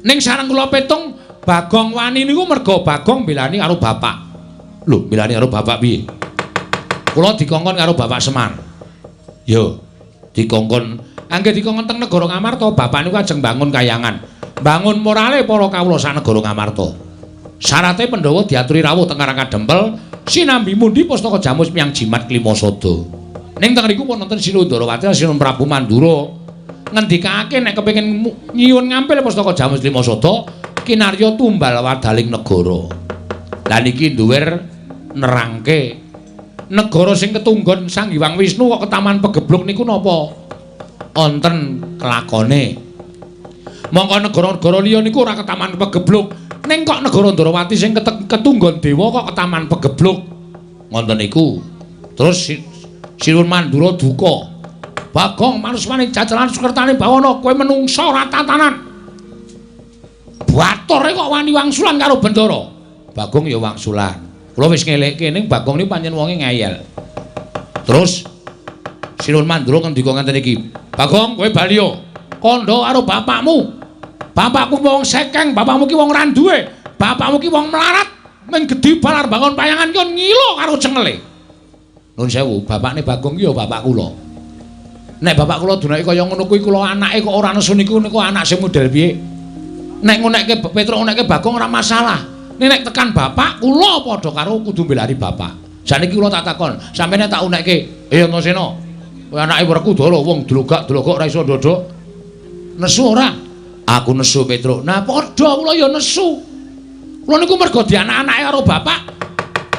ning sareng kula petung Bagong wani niku merga Bagong belani karo bapak lho belani karo bapak piye kula dikongkon karo Bapak Semar yo dikongkon angge dikongkon teng negara Ngamarta bapak niku ajeng bangun kayangan bangun morale para kawula sak negara Ngamarta syarate Pandhawa diaturi rawuh teng Karang Kadempel sinambi mundi pustaka Jamus Miyang Jimat Klimasada ning teng riku pun wonten Sinundarawati Sinuhun Prabu Mandura ngendikake nek kepengin nyuwun ngampil pustaka Jamus Klimasada kinarya tumbal wadaling negara lah niki Dower nerangke negara sing ketunggon Sang Hyang Wisnu kok ketaman pegebluk niku napa wonten kelakone mongko negara-negara liya niku ora ketaman pegebluk ning kok negara Ndarawati sing ketunggon dewa kok ketaman pegebluk ngoten niku terus Sinuhun Mandura duka Bagong manusmane jajalan Sukertane Bawana kowe menungsa ora tatanan batore kok wani wangsulan karo Bendara Bagong ya wangsulan kula wis ngelekke ning Bagong niku pancen wonge ngeyel terus Sinuhun Mandura ngendika ngenten iki Bagong kowe bali yo kandha karo bapakmu bapakku wong sekeng bapakmu ki wong ra duwe bapakmu ki wong melarat men gedhi balar bangun payangan ki ngilo karo cengele nuwun sewu bapakne Bagong ki ya bapak kula nek bapak kula dunake kaya ngono kuwi kula anake kok ora nesu niku anak sing model piye nek ngonekke Petruk ngonekke Bagong ora masalah nek tekan bapak kula padha karo kudu mbelani bapak saniki kula tak takon sampene tak unekke Antasena kowe anake Werkudara wong dlogak-dlogok ora iso ndodok nesu ora aku nesu Petruk nah padha kula ya nesu kula niku mergo dianak-anake karo bapak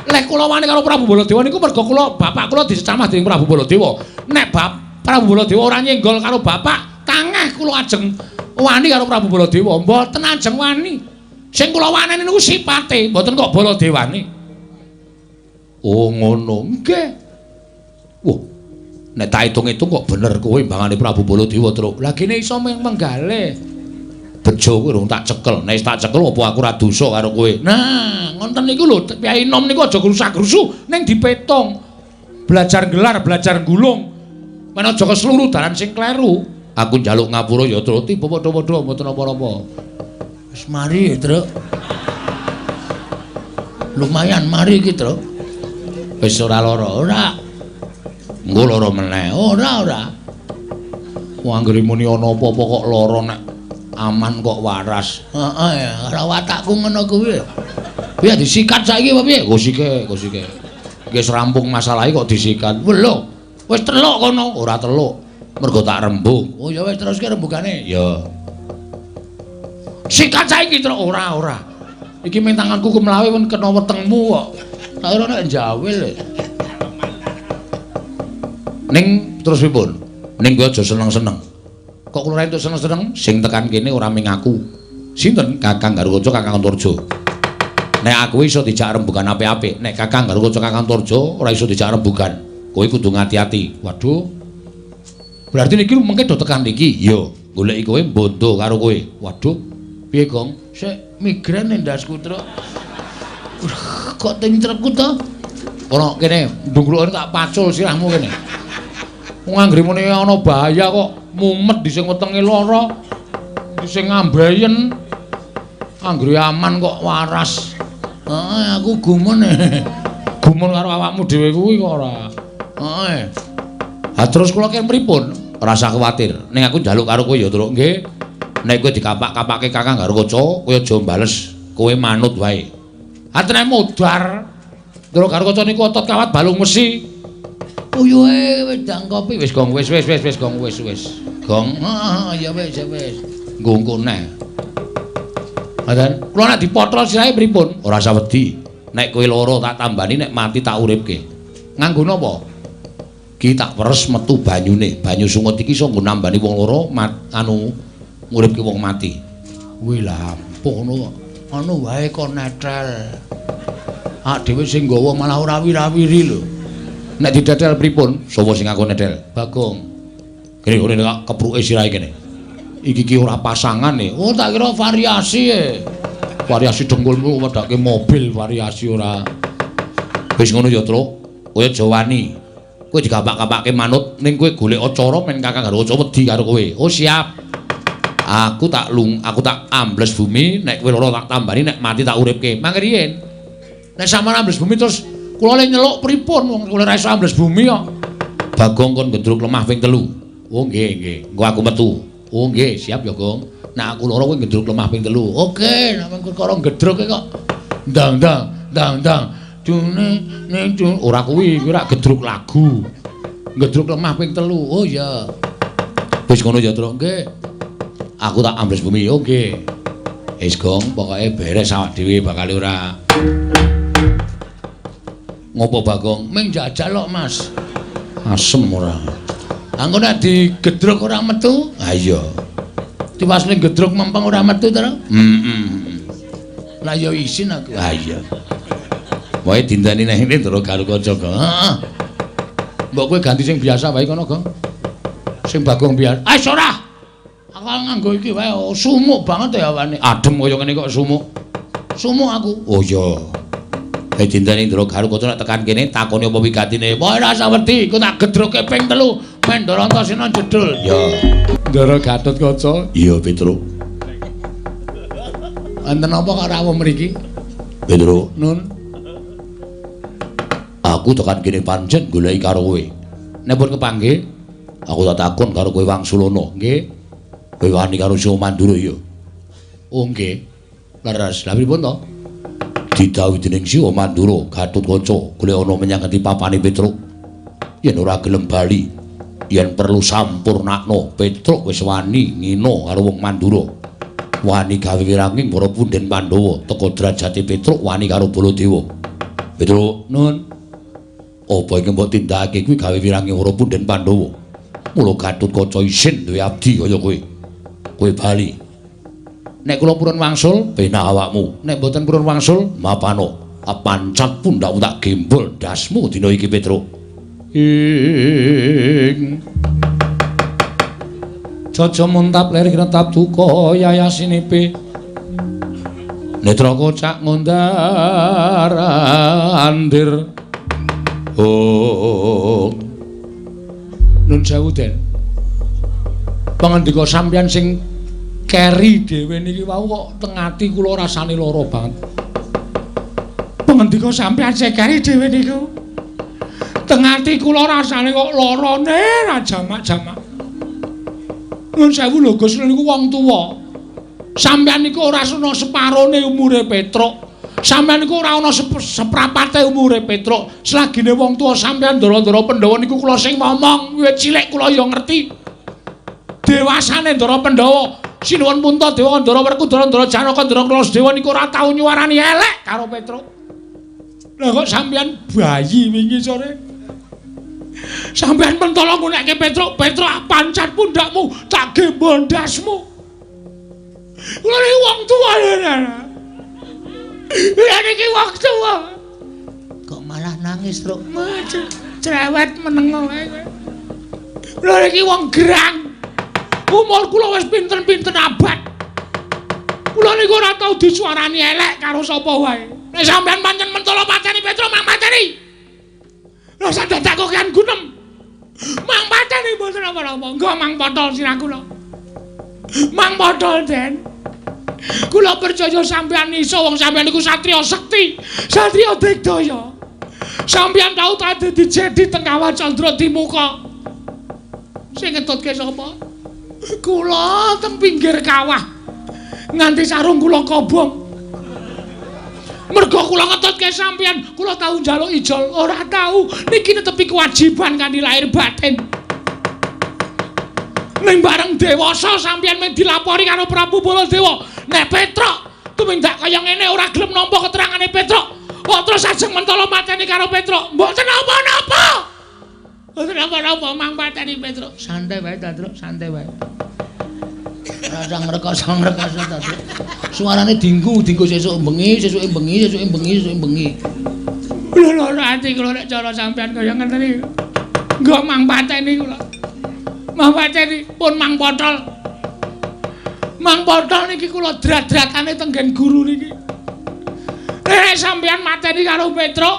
lek kula wani karo Prabu Baladewa niku mergo kula bapak kula dicamah dening Prabu Baladewa nek Prabu Baladewa ora nyenggol karo bapak kangeh kula ajeng wani karo Prabu Baladewa mboten ajeng wani sing kula waneni niku sipate mboten kok Baladewane oh ngono nggih wah nek tak hitung-hitung kok bener kowe imbangane Prabu Baladewa truk lha kene iso menggalih bejo kowe rung tak cekel nek tak cekel apa aku ora dosa karo kowe nah ngoten niku lho Kyai Nom niku aja grusak-grusu ning dipetung belajar gelar belajar gulung men aja kesluru dalan sing kleru aku njaluk ngapura ya Truk tiba padha-padha mboten apa-apa wis mari Truk lumayan mari iki Truk wis ora lara ora engko lara meneh ora wong anggere muni ana apa-apa kok lara nek aman kok waras heeh ya karo watakku ngono kuwi piye disikat saiki apa piye go sike wis rampung masalahe kok disikat lho wis teluk kono ora teluk mergo tak rembug oh ya wis teruske rembugane ya sikat saiki Truk ora iki ming tanganku ku mlawe pun kena wetengmu kok tak ora nek jawil ning terus pripun ning kowe aja seneng-seneng kok kula entuk seneng-seneng sing tekan kene ora ming aku sinten Kakang Garukaca Kakang Antarja nek aku iso dijak rembugan apik-apik nek Kakang Garukaca Kakang Antarja ora iso dijak rembugan kowe kudu ngati-ati waduh Berarti niki mengke do tekan niki. Iya, goleki kowe bondo karo kowe. Waduh, piye, Gong? Sik migren ndasku, Truk. Kok tintrepku to? Ora kene, ndungklukane tak pacul sirahmu kene. Wong anggere muni ana bahaya kok mumet di sing wetenge lara. Di sing ngambayen. Anggere aman kok waras. Aku gumun. Gumun karo awakmu dhewe kuwi kok ora. Heeh. Ha terus kula kene pripun? Ora usah kuwatir. Ning aku njaluk karo kowe ya, Truk. Nggih. Nek kowe dikapak-kapake Kakang Garukaca, kowe aja mbales. Kowe manut wae. Atene modar. Truk Garukaca niku otot kawat balung mesi. Uyuhe wedang kopi wis Gong, wis Gong, wis. Gong. Ya wis. Nggo engko neh. Adan, kula nek dipotol sirahe pripun? Ora usah wedi. Nek kowe lara tak tambani, nek mati tak uripke. Nganggo napa? Ki tak peres metu banyune. Banyu sungut iki iso nggo nambani wong lara nguripke wong mati. Kuwi lampuh ngono. Anu wae kok netel. Ak dhewe sing nggawa malah ora wira-wiri lho. Nek didetel pripun? Sapa sing aku nedel? Bagong. Kene kok kepruke sirahe kene. Iki ki ora pasangan e. Oh tak kira variasi e. Variasi dengkulmu wedake mobil variasi ora. Wis ngono ya, Truk. Kowe aja wani. Kowe digapak-kapake manut ning kowe golek acara men Kakang Garukaca wedi karo kowe. Oh siap. Aku tak ambles bumi, nek kowe lara tak tambani, nek mati tak uripke. Mangke riyen. Nek sampeyan ambles bumi terus kula le nyeluk pripun wong kula ora iso ambles bumi kok. Bagong kon gendruk lemah ping 3. Oh nggih. Engko aku metu. Oh nggih, siap ya, Gong. Nek aku lara kowe gendruk lemah ping 3. Oke, nek perkara gendruke kok ndang. Dune ora kuwi ora gedruk lagu. Gedruk lemah ping 3. Oh iya. Wis ngono ya, Truk. Nggih. Aku tak ambles bumi. Oh nggih. Wis Gong, pokoke beres awak dhewe bakal ora. Ngopo Bagong? Ming jajal kok, Mas. Asem ora. Angko nek digedruk ora metu? Ha iya. Tiwas ning gedruk mempeng ora metu to? Lah ya isin aku. Ha iya. Wae dindani nang ngene Ndara Garukaca, Gong. Heeh. Mbok kowe ganti sing biasa wae kono, Gong. Sing Bagong biar. Ah, ora. Aku nganggo iki wae sumuk banget ya awane. Adem kaya ngene kok sumuk. Sumuk aku. Oh iya. Dindani Ndara Garukaca nek tekan kene takoni apa wigatine. Wae ora usah wedi, ku tak gedruke ping 3. Men Ndara Antasena jedul. Ya. Ndara Gatotkaca. Iya, Petruk. Enten apa kok rawuh mriki? Petruk. Nun. Aku tekan kene pancen goleki karo kowe. Nek pun kepanggih, aku tak takon karo kowe Wangsulana, nggih. Kowe wani karo Sio Mandura ya. Oh nggih. Leres. Lah pripun to? Didhawuhi dening Sio Mandura, Gatotkaca golek ana menyang ngendi papane Petruk. Yen ora gelem bali, yen perlu sampurnakno, Petruk wis wani ngina karo wong Mandura. Wani gawe wiranging para punden Pandhawa, teka derajate Petruk wani karo Baladewa. Petruk, nun. Apa iki mbok tindakake kuwi gawe wiranging para punden Pandhawa. Mula Gatotkaca isin duwe abdi kaya kowe. Kowe bali. Nek kula purun wangsul, penak awakmu. Nek mboten purun wangsul, mapano. Apancat pundhakmu tak gembol dasmu dina iki, Petruk. Jaja muntap lir kinetap duka yayasinipe. Netra kocak ngondar andir. Oh. Nun sewu Den. Pangandika sampeyan sing keri dhewe niki wau kok teng ati kula rasane lara banget. Pangandika sampeyan sing keri dhewe niku. Teng ati kula rasane kok larane ra jamak-jamak. Nun sewu lho Gus niku wong tuwa. Sampeyan niku ora ana separone umure Petruk. Sampeyan niku ora ana seprapate umure Petruk. Selagine wong tuwa sampeyan Ndara-ndara Pandhawa niku kula sing ngomong, wiwit cilik kula ya ngerti. Dewasane Ndara Pandhawa, Sinuwun Puntadewa, Ndara Werkudara, Ndara Janaka, Ndara Krasdewa niku ora tau nyuwarani elek karo Petruk. Lah kok sampeyan bayi wingi sore? Sampeyan pentala ngunekke Petruk, Petruk pancat pundakmu, tak gembol ndasmu. Kula iki wong tuwa lho. Lah niki wong tuwa. Kok malah nangis, Truk? Cerewet meneng wae kowe. Lha iki wong gerang. Umur kula wis pinten-pinten abad. Kula niku ora tau disuarani elek karo sapa wae. Nek sampean pancen mentolo mateni Petro mang mateni. Lha sadedak kok kan gunem. Mang mateni mboten apa-apa. Engko mang potol sirah kula. Mang potol Den. Kula percaya sampean iso wong sampean niku satriya sekti, satriya digdaya. Sampeyan tau ta dadi jedi teng Kawah Candra Dimuka. Sing ngetutke sapa? Kula teng pinggir kawah. Nganti sarung kula kobong. Mergo kula ngetutke sampeyan, kula tau njaluk ijol, ora tau. Niki netepi kewajiban kanthi lahir batin. Ning bareng dewasa sampeyan mung dilapori karo Prabu Baladewa. Nek Petruk tumindak kaya ngene ora gelem nampa keterangane Petruk. Kok terus ajeng mentolo mateni karo Petruk. Mboten napa-napa. Mboten napa-napa mang mateni Petruk. Santai wae ta, Truk, santai wae. Ora ngrekoso ta, Truk. Suarane dinggu sesuk bengi, sesuke bengi. Lho ati kula nek cara sampean kaya ngeten iki. Nggo mang pateni kula. Mang pateni pun mang potol. Mang potol niki kula drat-dratane tenggen guru niki. Sampeyan mateni karo Petruk,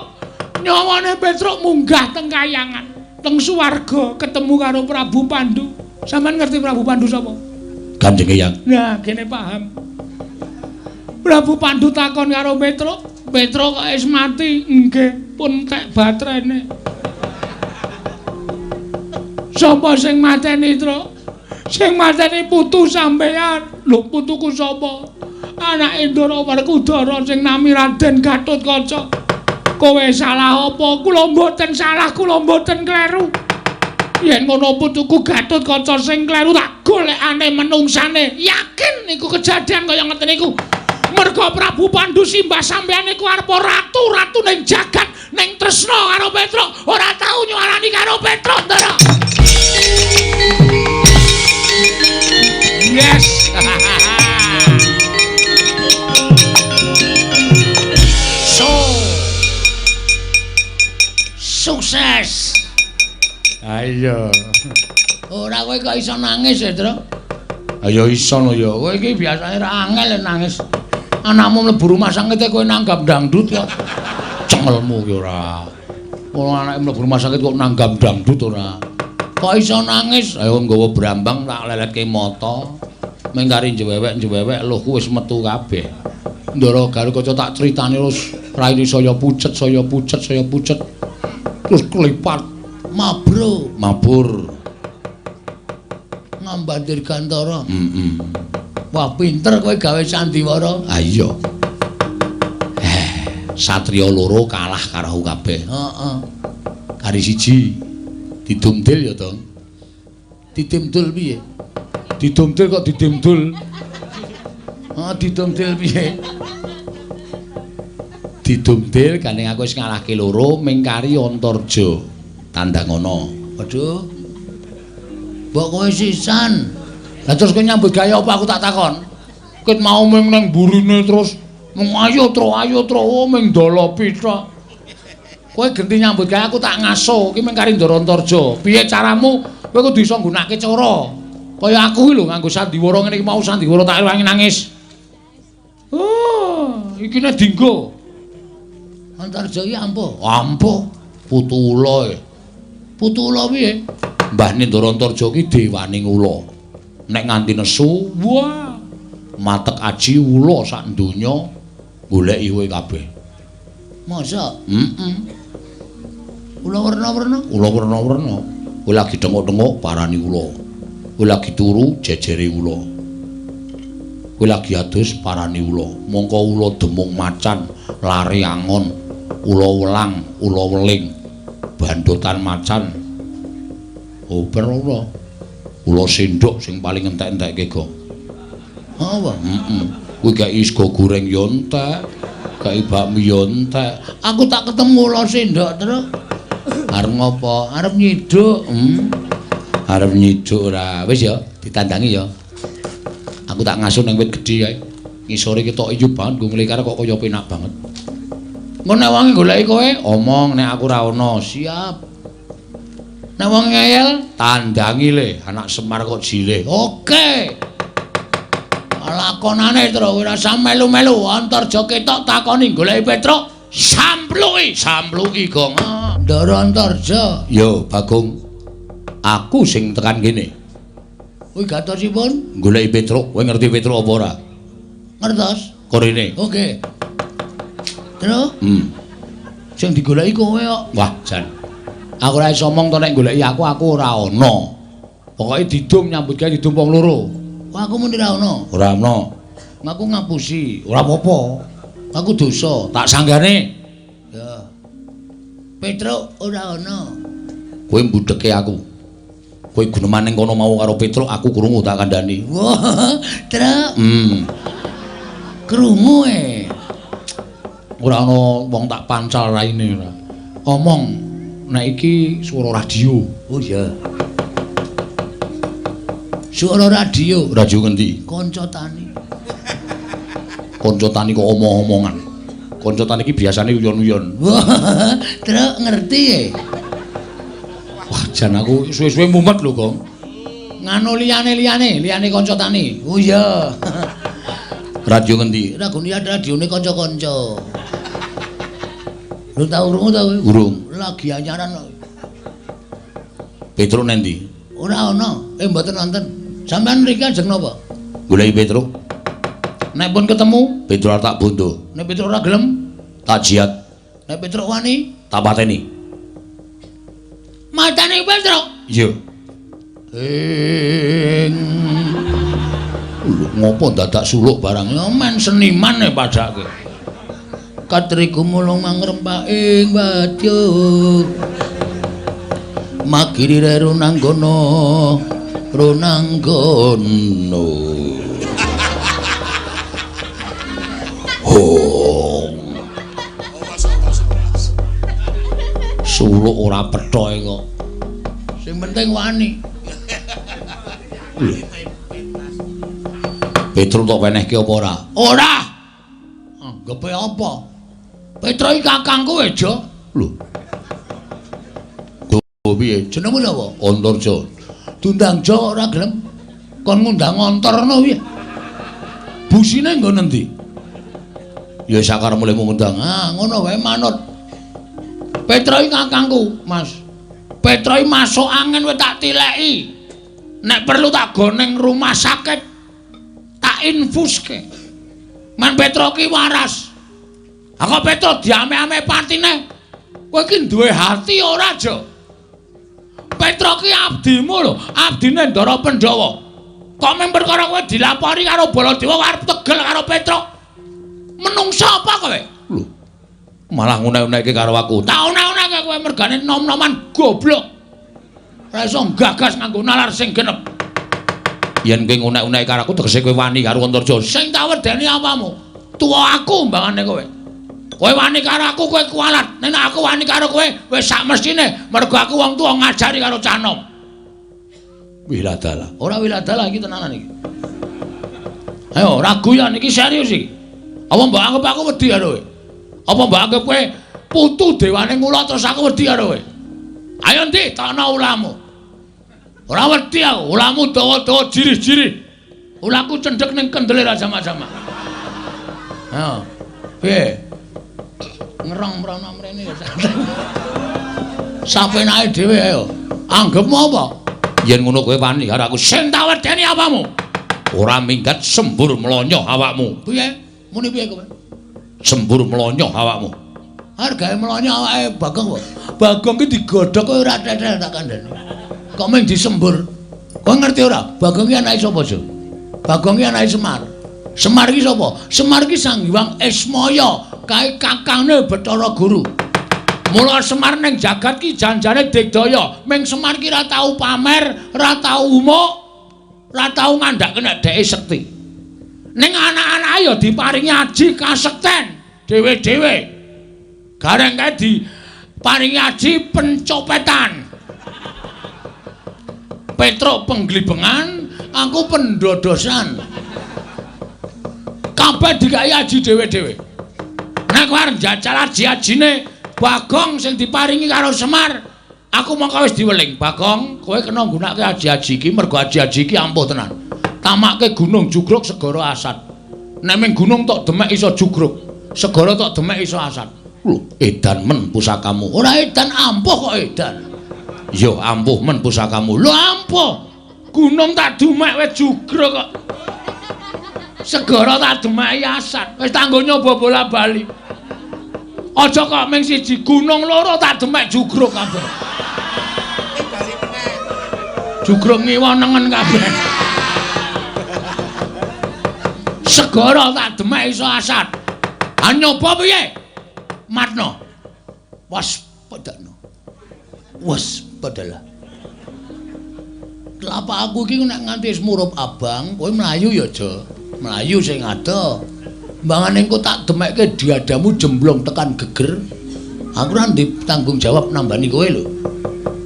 nyawane Petruk munggah teng kayangan, teng swarga ketemu karo Prabu Pandhu. Sampeyan ngerti Prabu Pandhu sapa? Kanjeng Eyang. Nah, kene paham. Prabu Pandhu takon karo Petruk, Petruk kok wis mati? Nggih, pun tek batrene. Sapa sing mateni, Truk? Sing mateni putu sampeyan. Lho, putuku sapa? Anake Ndara Werkudara sing nami Raden Gatotkaca. Kowe salah apa? Kula mboten salah, kula mboten kleru. Yen ngono putuku Gatotkaca sing kleru tak golekane menungsane. Yakin niku kejadian kaya ngeten niku. Merga Prabu Pandhu simbah sampeyan niku arepa ratu ning jagat, ning tresna karo Petruk, ora tau nyuarani karo Petruk, Ndara. Yes. Sukses. Ayo. Ora kowe kok iso nangis ya, Tru? Ayo iso lho ya. Kowe iki biasane ra angel nangis. Anakmu mlebu rumah sakit kowe nanggap dangdut kok. Cengelmu ki ora. Wong anake mlebu rumah sakit kok nanggap dangdut ora. Kok iso nangis? Ayo nggawa brambang tak leletke mata. Mengkari njewewek lho wis metu kabeh. Ndara Garukaca tak critani terus raine saya pucet. Terus kelipat mabur ngambandir Gantara. Wah pinter kowe gawe sandiwara. Ha iya. Satriya loro kalah karo kabeh. Heeh. Kari siji didumdil ya to. Didimdul piye? Didumdil kok didimdul. Didumdil piye? Didumdil gandeng aku wis ngalahke loro mingkari Antarja Tandangana. Waduh. Mbok kowe sisan. Lah terus kowe nyambut gawe apa aku tak takon? Ket mau ming nang burine terus mung ayo tro ming dolopi tok. Kowe genti nyambut gawe aku tak ngaso iki mingkari Ndara Antarja. Piye caramu? Kowe kudu iso nggunakake cara. Kaya aku iki lho nganggo sandiwara ngene iki mau sandiwara tak ewangi nangis. Oh, iki nek dinggo. Antarja iki ampuh. Ampuh putu ula. Putu ula piye? Mbahne Ndara Antarja ki dewaning ula. Nek nganti nesu, wah, matek aji ula sak donya goleki kowe kabeh. Masa? Ula werna-werna. Kowe lagi tengok-tengok parani ula. Kowe lagi turu jejere ula. Kowe lagi adus parani ula. Mongko ula demung macan, lari angon, ula welang, ula weling, bandotan macan. Oh, ula. Ula sendok sing paling entek-entekke go. Apa? Kowe gak isgo goreng yo entek, gak bakmi yo entek. Aku tak ketemu ula sendok terus. Arep ngopo? Arep nyiduk. Arep nyiduk ora. Wis ya, ditandangi ya. Aku tak ngasuh ning wit gedhi kae. Ngisore ketok iyu banget nggo nglikar kok kaya penak banget. Engko nek wangi goleki kowe, omong nek aku ora ana. Siap. Nek wong ngeyel tandangi le, anak Semar kok jileh. Oke. Lakonane terus ora usah melu-melu, Antarja ketok takoni goleki Petruk, sampluki gong. Ndara Antarja. Yo, Bagong. Aku sing tekan kene. Kuwi gatosipun goleki Petruk. Kowe ngerti Petruk apa ora? Ngertos. Korene. Oke. Terus? Sing digoleki kowe kok. Wah, jan. Aku ora iso omong to nek goleki aku ora ana. Pokoke didum nyambut gawe didum wong loro. Wah, aku muni ora ana. Ora ana. Aku ngapusi, ora apa-apa. Aku dosa, tak sanggane. Ya. Petruk ora ana. Kowe mbudheke aku. Kowe guneman ning kono mau karo Petruk, aku krungu tak kandhani. Wah, Truk. Krungu ora ana wong tak pancal raine ora. Omong nek iki swara radio. Oh iya. Swara radio. Radio ngendi? Kanca tani. Kanca tani kok omong-omongan. Kanca tani iki biasane uyon-uyon. Wah, Truk ngerti Wah, jan aku suwe-suwe mumet lho, Gong. Nganu liyane kanca tani. Oh iya. Radio ngendi? Radione kanca-kanca. Lu tau urung ta kowe? Urung. Lagi anyaran. Petruk nendi? Ora ana. Mboten wonten. Sampeyan mriki ajeng napa? Goleki Petruk. Nek pun ketemu, Petruk tak bondo. Nek Petruk ora gelem, tak jiat. Nek Petruk wani, tak pateni. Matane Petruk? Iya. Ngopo dadak suluk barang? Men seniman padake. Katriku mulung mangrempak ing badya magiri reru nanggono suluk ora pethoke kok sing penting wani. Petruk tok wenehke apa ora? Ora. Anggepe apa? Petruk iki kakangku ejo. Lho. Go piye? Jenengmu napa? Antarja. Dundangja ora gelem. Kon ngundang Antarna piye? Busine nggo nendi? Ya sakarepmu lemu ngundang. Ngono wae manut. Petruk iki kakangku, Mas. Petruk iki masuk angin wis tak tileki. Nek perlu tak goneng rumah sakit. Tak infuske. Man Petruk iki waras. Aku Petruk diame-ame patine. Kowe iki duwe hati ora, Jo? Petruk iki abdimu lho, abdine Ndara Pandhawa. Kok mung perkara kowe dilapori karo Baladewa arep tegel karo Petruk. Menungsa apa kowe? Lho. Malah ngune-uneke karo aku. Tak une-uneke kowe mergane nom-noman goblok. Ora iso gagas nganggo nalar sing genep. Yen kowe ngune-uneke karo aku tegese kowe wani karo Antarja. Sing tak wedeni apamu? Tuwa aku mbangane kowe. Kowe wani karo aku kowe kualat. Nek aku wani karo kowe wis sak mestine mergo aku wong tuwa ngajari karo Canom. Wiladalah. Ora wiladalah iki tenanan iki. Ayo ragu ya niki serius iki. Apa mbok anggap aku wedi karo kowe? Apa mbok anggap kowe putu dewane ngula terus aku wedi karo kowe? Ayo ndi takno ulamu. Ora wedi aku, ulamu dawa-dawa jirih-jirih. Ulaku cendhek ning kendele ra sama-sama. Ayo. Piye? Ngerong mrono mrene ya santai. Sapenake dhewe ayo. Anggepmu apa? Yen ngono kowe wani karo aku sing tak wedeni apamu? Ora minggat sembur mlonyoh awakmu. Piye? Muni piye kowe? Sembur mlonyoh awakmu. Hargae mlonyoh awake Bagong kok. Bagong ki digodhog kowe ora tetel tak kandhani. Kok mung disembur? Kowe ngerti ora? Bagong ki anake sapa, Jo? Bagong ki anake Semar. Semar ki sapa? Semar ki Sang Hyang Ismaya, kae kakangne Bathara Guru. Mula Semar ning jagat ki janjane digdaya. Ming Semar ki ra tau pamer, ra tau umuk, ra tau ngandhake nek dheke sekti. Ning anak-anake ya diparingi aji kasekten dhewe-dhewe. Gareng kae diparingi aji pencopetan. Petruk pengglibengan, aku pendodosan. Kabeh dikai aji dhewe-dhewe. Nek kowe arep njajal aji-ajine Bagong sing diparingi karo Semar, Aku mongko wis diweling, Bagong, kowe kena nggunakake aji-aji iki mergo aji-aji iki ampuh tenan. Tamakke gunung jugruk segara asat. Nek ming gunung tok demek iso jugruk, segara tok demek iso asat. Lho, edan men pusakamu. Ora edan ampuh kok edan. Yo ampuh men pusakamu. Lho ampuh. Gunung tak demek wis jugruk kok. Segara tak demeki asat. Wis tanggo nyoba bola-bali. Aja kok ming siji gunung loro tak demek jugruk kabeh. Jugruk ngiwa nengen kabeh. Segara tak demek iso asat. Ha nyoba piye? Matno. Waspadana. Waspadalah. Kelapa aku iki nek nganti murup abang, kowe mlayu ya aja. Mlayu sing ado. Mbangane engko tak demekke diadamu jemblong tekan geger. Aku ora ndek tanggung jawab nambani kowe lho.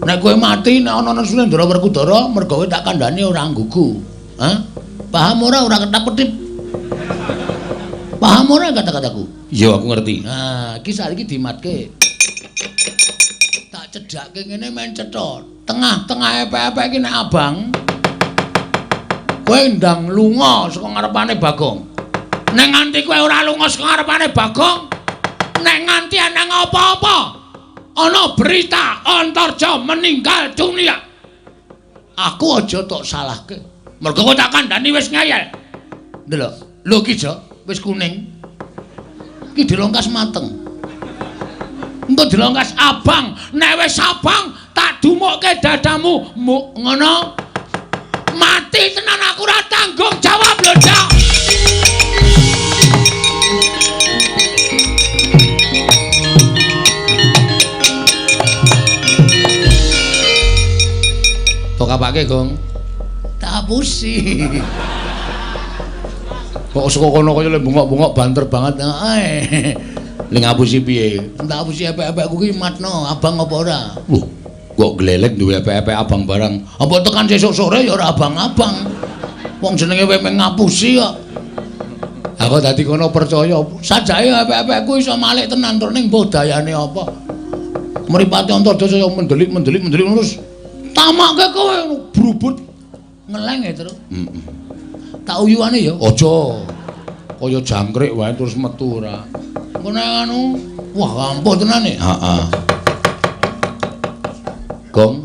Nek kowe mati nek ana Sulendra Werkudara mergo kowe tak kandhani ora nggugu. Hah? Paham ora ketak-ketip? Paham ora kata-kataku? Iya aku ngerti. Nah, iki saiki dimatke. Tak cedhake ngene men cetha. Tengah-tengah epek-epek iki nek abang kowe ndang lunga saka ngarepane Bagong. Nek nganti kowe ora lunga saka ngarepane Bagong, nek nganti ana apa-apa, ana berita Antarja meninggal dunia. Aku aja tok salahke. Mergo kowe tak kandhani wis ngayal. Ndelok, lho iki Jo, wis kuning. Iki dilongkas mateng. Engko dilongkas abang, nek wis abang tak dumukke dadamu, ngono. Mati tenan aku ora tanggung jawab lho, Cak. Tok apake, Gong? Tak apusi. Kok saka kono kaya le bungok-bungok banter banget ae. Ning ngapusi piye? Tak apusi epek-epekku ki matno, abang apa ora? Lho, kok glelek duwe epek-epek abang barang. Apa tekan sesuk sore ya ora abang-abang. Wong jenenge kowe ngapusi kok. Aku dadi kono percaya, sajake epek-epekku iso malik tenan tur ning mbah dayane apa. Mripate Antarja saya mendelik terus tamake kowe brubut ngeleng ya terus. Tak uyuane ya. Aja. Kaya jangkrik wae terus metu ora. Engko nek anu, wah ampuh tenan e. Heeh. Gong,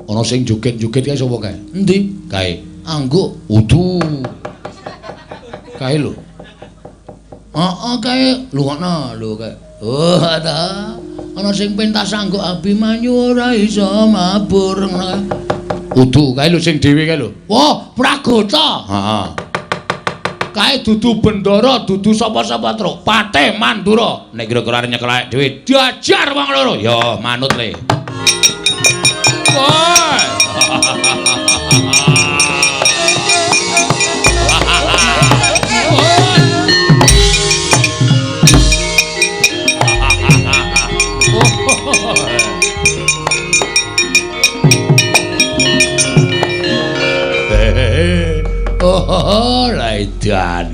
ana sing joget-joget kae sapa kae? Endi? Kae. Angguk, udu. Kae lho. Heeh, kae lungono lho kae. Oh, ta. Ana sing pentas angguk Abimanyu ora iso mabur ngono kae. Udu kae lho sing dhewe kae lho. Wah, Pragota. Heeh. Kae dudu bendara, dudu sapa-sapa truk. Patih Mandura. Nek kira-kira nyekel awake dhewe diajar wong loro. Ya manut le. Woi. Oh, laidan.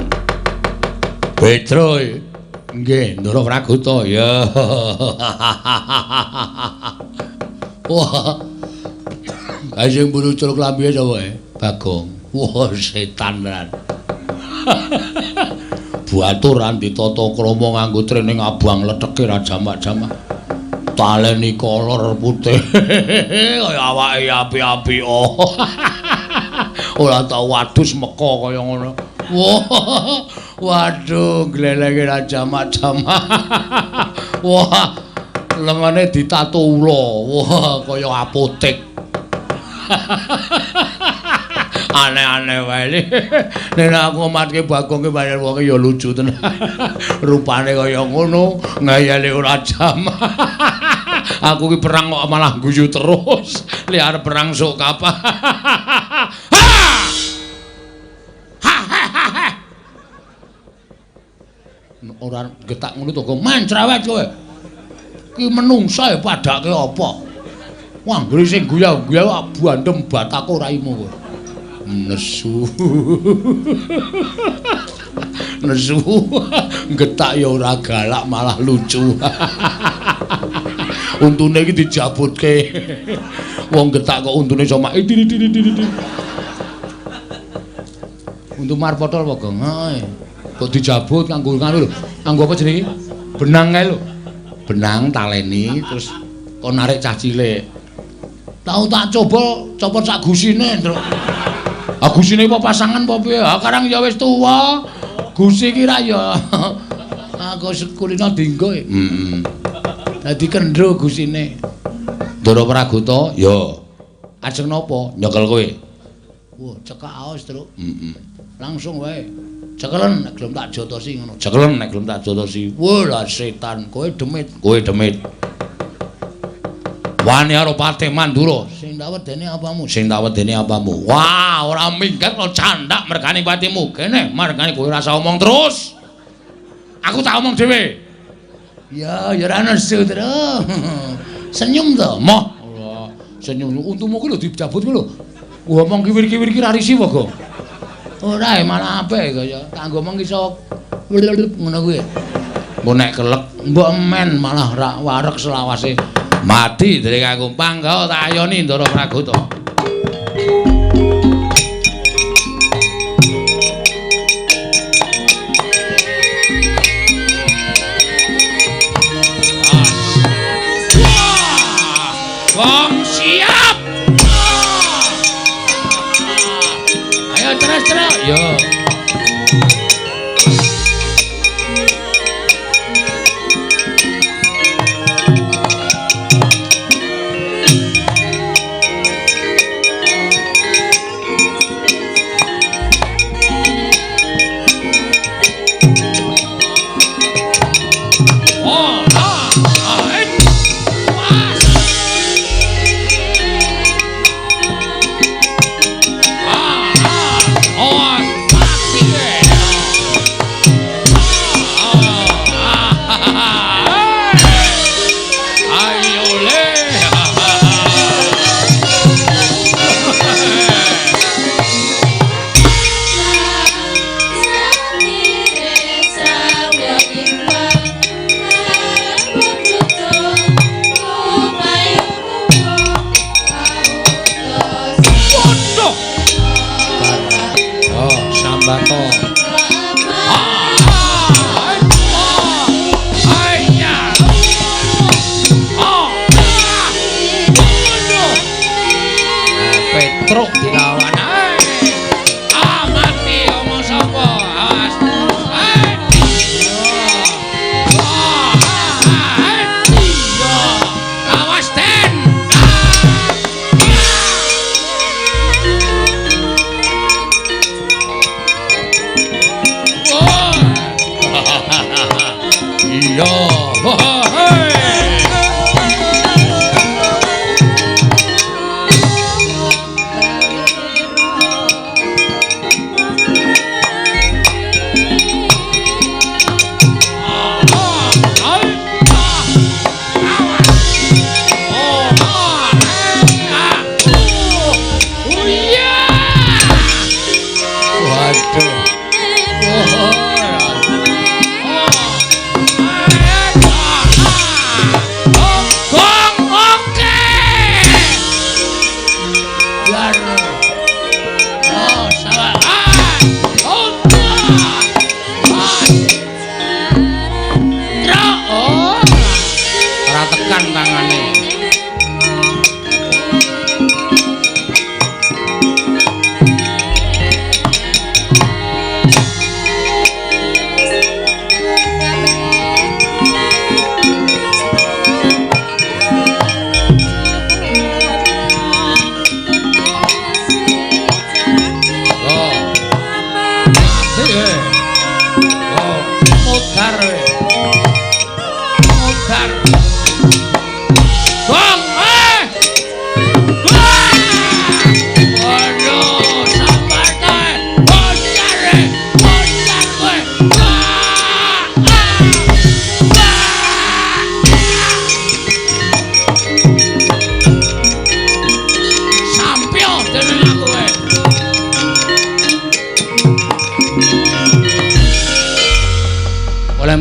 Petro. Nggih, Ndara Pragota ya. Wah. Kae sing bulucul klambihe sapa Bagong. Wah, setan tenan. Buaturan ditata krama nganggo trening abang letheke ra jamak-jamak. Taleni kolor putih. Kaya awake api-api. Ora tau wadus meko kaya ngono. Wah, waduh, gleleke ra jamak-jamak. Wah, lengane ditato ula. Wah, kaya apotek. Aneh-aneh wae. Nek aku matke Bagong ki pancen wong ya lucu tenan. Rupane kaya ngono, ngayale ora jamak. Aku ki perang kok malah guyu terus. Liar perang sok kapan. Ora getak ngono to, men cerewet kowe. Ki menungsa ya padake apa? Wah, nggri sing guyah-guyah bandem batako raimu kowe. Nesu. Nesu. Getak ya ora galak malah lucu. Untune iki dijabutke. Wong getak kok untune somak. Untu marpotol apa, Gong? Kok dijabut kanggo lho. Kanggo apa jenenge? Benang kae lho. Benang taleni terus kok narik cah cilik. Tau tak coba copot sak gusine, Truk. Ah gusine apa pasangan apa piye? Ah karang ya wis tuwa. Gusi ki ra ya. Aku sekulina dinggo. Dadi kendro gusine. Ndara Praguta, ya. Ajeng napa? Nyekel kowe. Wah, cekak aos, Truk. Langsung wae. Cekelen nek gelem tak jotosi ngono. Cekelen nek gelem tak jotosi. Wah, lah setan, kowe demit. Wani karo Patih Mandura. Sing tak wedeni apamu? Wah, ora minggat kok candak mergane patimu. Kene, mergane kowe rasa omong terus. Aku tak omong dhewe. Ya, ya ora nesu, Tru. Senyum to, moh. Allah, senyum. Untumu kuwi lho dicabut kuwi lho. Ngomong kiwir-kiwir ki ra risi wae, Gong. Ora malah apik kaya kanggo omong iso ngono kuwi. Mbok nek kelek mbok men malah ra wareg selawase. Mati dereng aku panggawa tak ayoni Ndara Praguta. Wong siap. Ayo terus. Yo.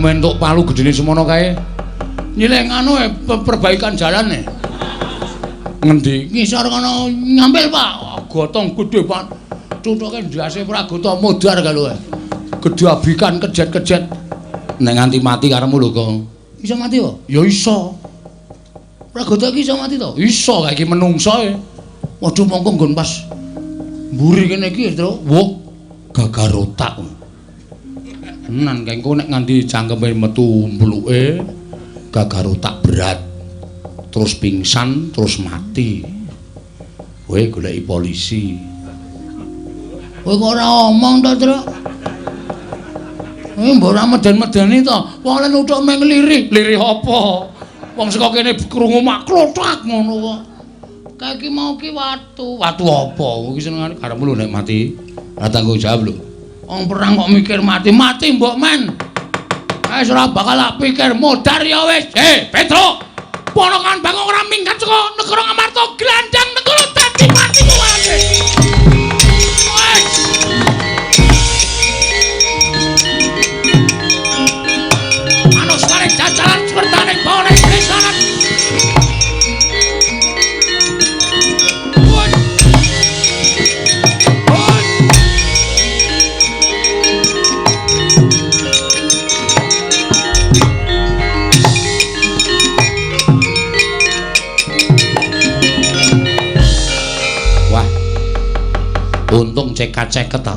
Entuk palu gedene semono kae. nyileng anu perbaikan jalane. Ngendi? Ngisor kono ngambil Pak. Gotong gedhe Pak. Cuthuke ndase pragota modar kalau gedhabikan kejet-kejet. Nek nganti mati karemu lho kok. Iso mati kok? Ya iso. Pragota iki iso mati to? Iso kae iki menungso e. Waduh mongko nggon pas mburi kene iki, Tru. Wah, gagar otak. Tenan kae engko nek nganti cangkeme metu mbluke gagar otak berat. Terus pingsan, terus mati. Kowe goleki polisi. Kowe kok ora omong to, Tru? Mbok ora meden-medeni to. Wong lan uthuk meng lirih. Lirih apa? Wong saka kene krungu mak klothak ngono kok. Kae iki mau ki watu. Watu apa? Iki senengane karepmu lho nek mati. Ora tanggung jawab lho. Wong perang kok mikir mati. Mati mbok men. Wis ora bakal tak pikir modar ya wis. Petro. Ponokan Bagong ora minggat saka negara Ngamarta glandang negara dadi mati kuwi. Jalan sepertane bone kresanan. Wah. Untung ceket-ceket ta.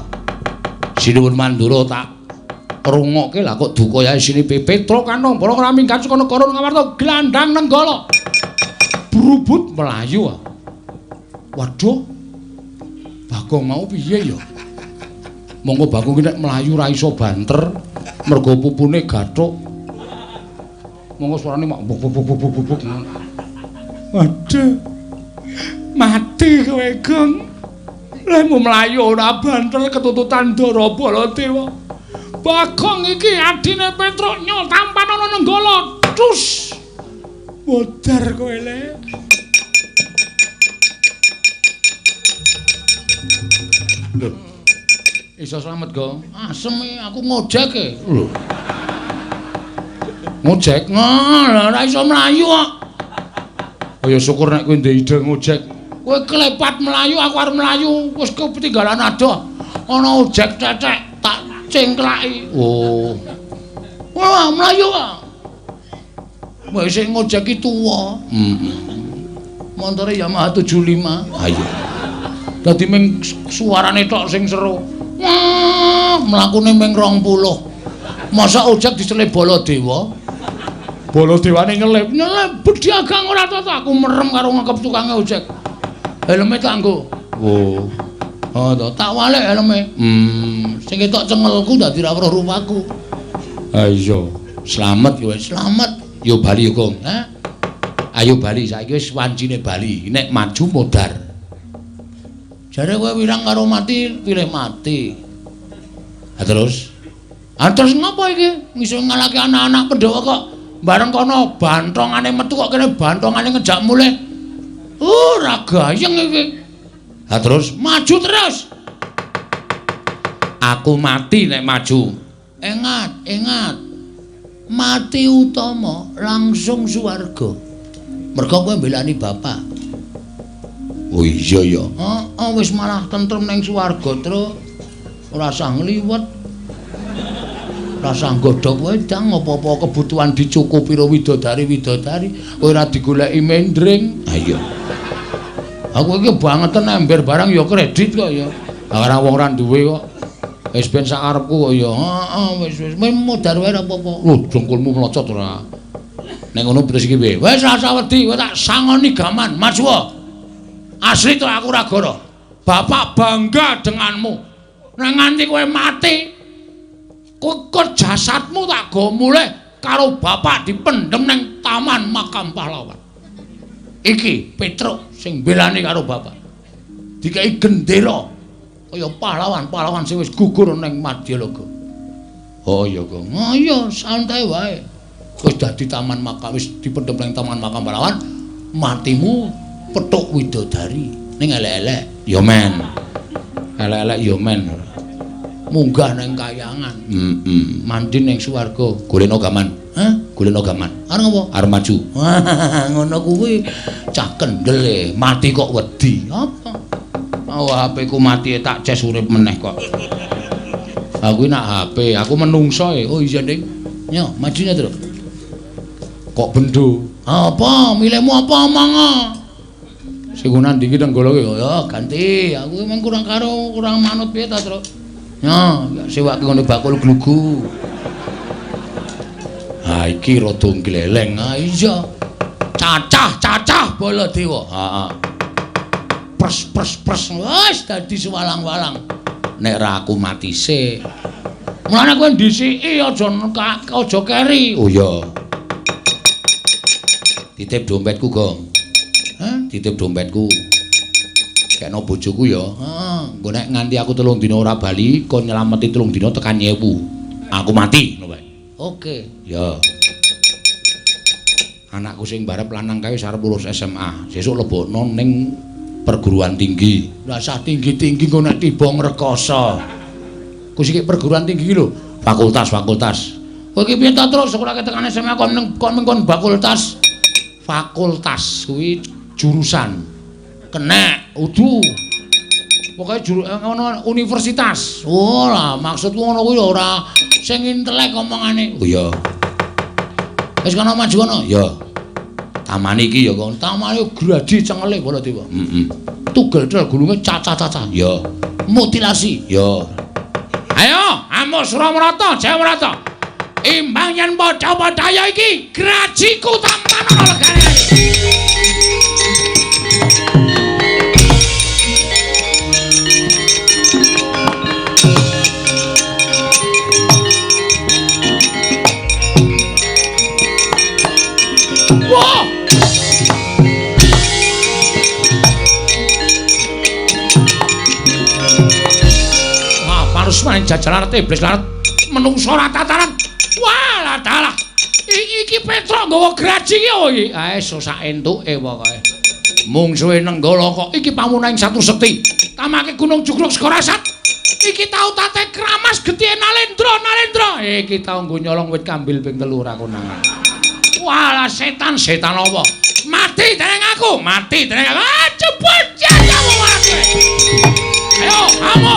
Sinuwun Mandura tak rungokke lah kok duka ya sini Petro kanong para ora minggat saka negara Ngamarta glandang nenggala brubut melayu. Waduh. Bagong mau piye ya? Monggo Bagong ki nek melayu ra iso banter mergo pupune gathuk. Monggo suarane mak buk. Waduh. Mati kowe, Gong. Lah mau melayu ora banter ketututan Ndara Baladewa. Bagong iki adine Petro nyol tampan ana nenggala. Cus. Modar kowe le. Lho. Iso slamet, Go. Asem aku ngojek e. Lho. Ngojek? Lah ora iso mlayu kok. Oh ya syukur nek kowe ndek ide ngojek. Kowe klepat mlayu, aku arep mlayu, wis ketinggalan adoh. Ana ojek cecek tak cengklaki. Oh. Wah, mlayu kok. Wah, sing ngojek iki tuwa. Montore Yamaha 75. Ayo. Dadi ming suarane tok sing seru. Wah, mlakune ming 20. Masa ojek dicelip Baladewa? Baladewane nyelip bedhiagang ora to aku merem karo ngekep tukange ojek. Helme tak nggo. Oh. Oh, tak walek helme. Sing ketok cengelku dadi ra weruh rupaku. Ha iya. Slamet yo wis, slamet. Yo bali yo, Kong. Ha? Ayo bali saiki wis wancine bali. Nek maju modar. Jare kowe wirang karo mati, pilih mati. Ha terus? Ha terus ngapa iki? Iso ngalake anak-anak Pandhawa kok bareng kono bantongane metu kok kene bantongane ngejak mulih. Ora gayeng iki. Ha terus maju terus. Aku mati nek maju. Ingat. Mati utama langsung swarga. Mergo kowe mbelani bapak. Oh iya ya. Heeh, wis malah tentrem ning swarga, Tru. Ora usah ngliwet. Ora usah nggodhog wedang apa-apa kebutuhan dicukupi karo widodari. Kowe ora digoleki mendring. Ha iya. Aku iki bangeten ember barang ya kredit kok ya. Ora wong ora duwe kok. Wis ben sak arepku kok ya. Heeh, wis modar wae ora apa-apa. Lho, dengkulmu mlocot ora. Nek ngono terus iki piye? Wis ora usah wedi, kowe tak sangoni gaman, Masuwa. Asli to aku ora goro. Bapak bangga denganmu. Nek nganti kowe mati, kok jasadmu tak go mulih karo bapak dipendhem ning Taman Makam Pahlawan. Iki Petro sing belani karo bapak. Dikai gendera kaya pahlawan sing wis gugur ning Madyalaga. Oh iya, Kong. Oh iya, santai wae. Wis dadi Taman Makam, wis dipendhem ning Taman Makam Pahlawan, matimu petuk widodari. Ning elek-elek ya men. Elek-elek ya men. Munggah ning kayangan. Mandi ning swarga. Golekno gaman. Hah? golekno gaman. Arep apa? Arep maju. Wah, ngono kuwi cah kendel mati kok wedi. Apa? Oh, HP ku mati tak ces urip meneh kok. Aku nak HP, aku menungso e. Oh iya, Ding. Yo, majunya terus. Kok bendo? Apa? Milihmu apa omong? Sing nang ndi ki Nenggala ki? Ya ganti. Aku memang kurang manut piye ta, Tru? Ya, sewake ngene bakul glugu. Ha iki rada gleleng. Ah iya. Cacah Baladewa. Heeh. Pres wis dadi sewalang-walang. Nek ra aku mati sik. Mulane kowe ndhisiki aja keri. Oh iya. Titip dompetku, Gong. Hah? Titip dompetku. Kekno bojoku ya. Heeh. Engko nek nganti aku 3 dina ora bali, kon nyelameti 3 dina tekan 1000. Aku mati, ngono wae. Oke. Ya. Anakku sing barep lanang kae wis arep lulus SMA. Sesuk lebokno ning perguruan tinggi. Lah sah tinggi-tinggi kok nek tiba ngrekoso. Ku sik perguruan tinggi iki lho, fakultas. Kowe iki piye ta terus sekolah tekan SMA kon fakultas. Fakultas kuwi jurusan. Kenek, udu. Pokoke ngono universitas. Oh lah, maksudku ngono kuwi ora sing intelek omongane. Oh iya. Wis kono maju kono. Ya. Taman iki ya kon. Tamane gradi cengele Baladewa. Heeh. Tugel del gulunge cacah-cacah. Ya. Mutilasi. Ya. Ayo, Amos Suramrata, Jayawrata. Imbang yen padha-padha ya iki grajiku tampan ana legane. Wah! Wah, parusmaning jajalan iblis larat menungso ora tataran. Wah, dalah. Iki Petruk nggawa graji iki oh iki. Ae susah entuke pokoke. Mungsuhe Nenggala kok iki pamunaing satu sekti. Tamake Gunung Jugruk Sekorasat. Iki tau tate kramas getih Nalendra. Iki tau nggo nyolong wit kambil ping 3 ora konangan. Walah setan apa? Mati dening aku. Ah, jebul jajamu mati. Ayo, kamu.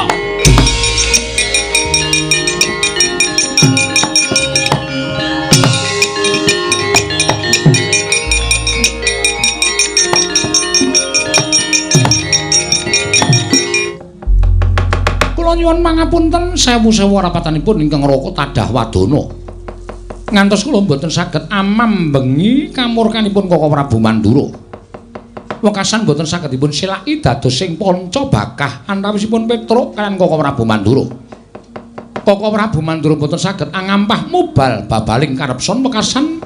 Kula nyuwun pangapunten sewu-sewu rapatanipun ingkang raka tadah wadana. Ngantos kula mboten saged amambengi kamurkanipun Koko Prabu Mandura. Wekasan mboten saged dipun silaki dados sing panca bakah antawisipun Petruk kaliyan Koko Prabu Mandura. Koko Prabu Mandura mboten saged angampah mubal babaling karepson wekasan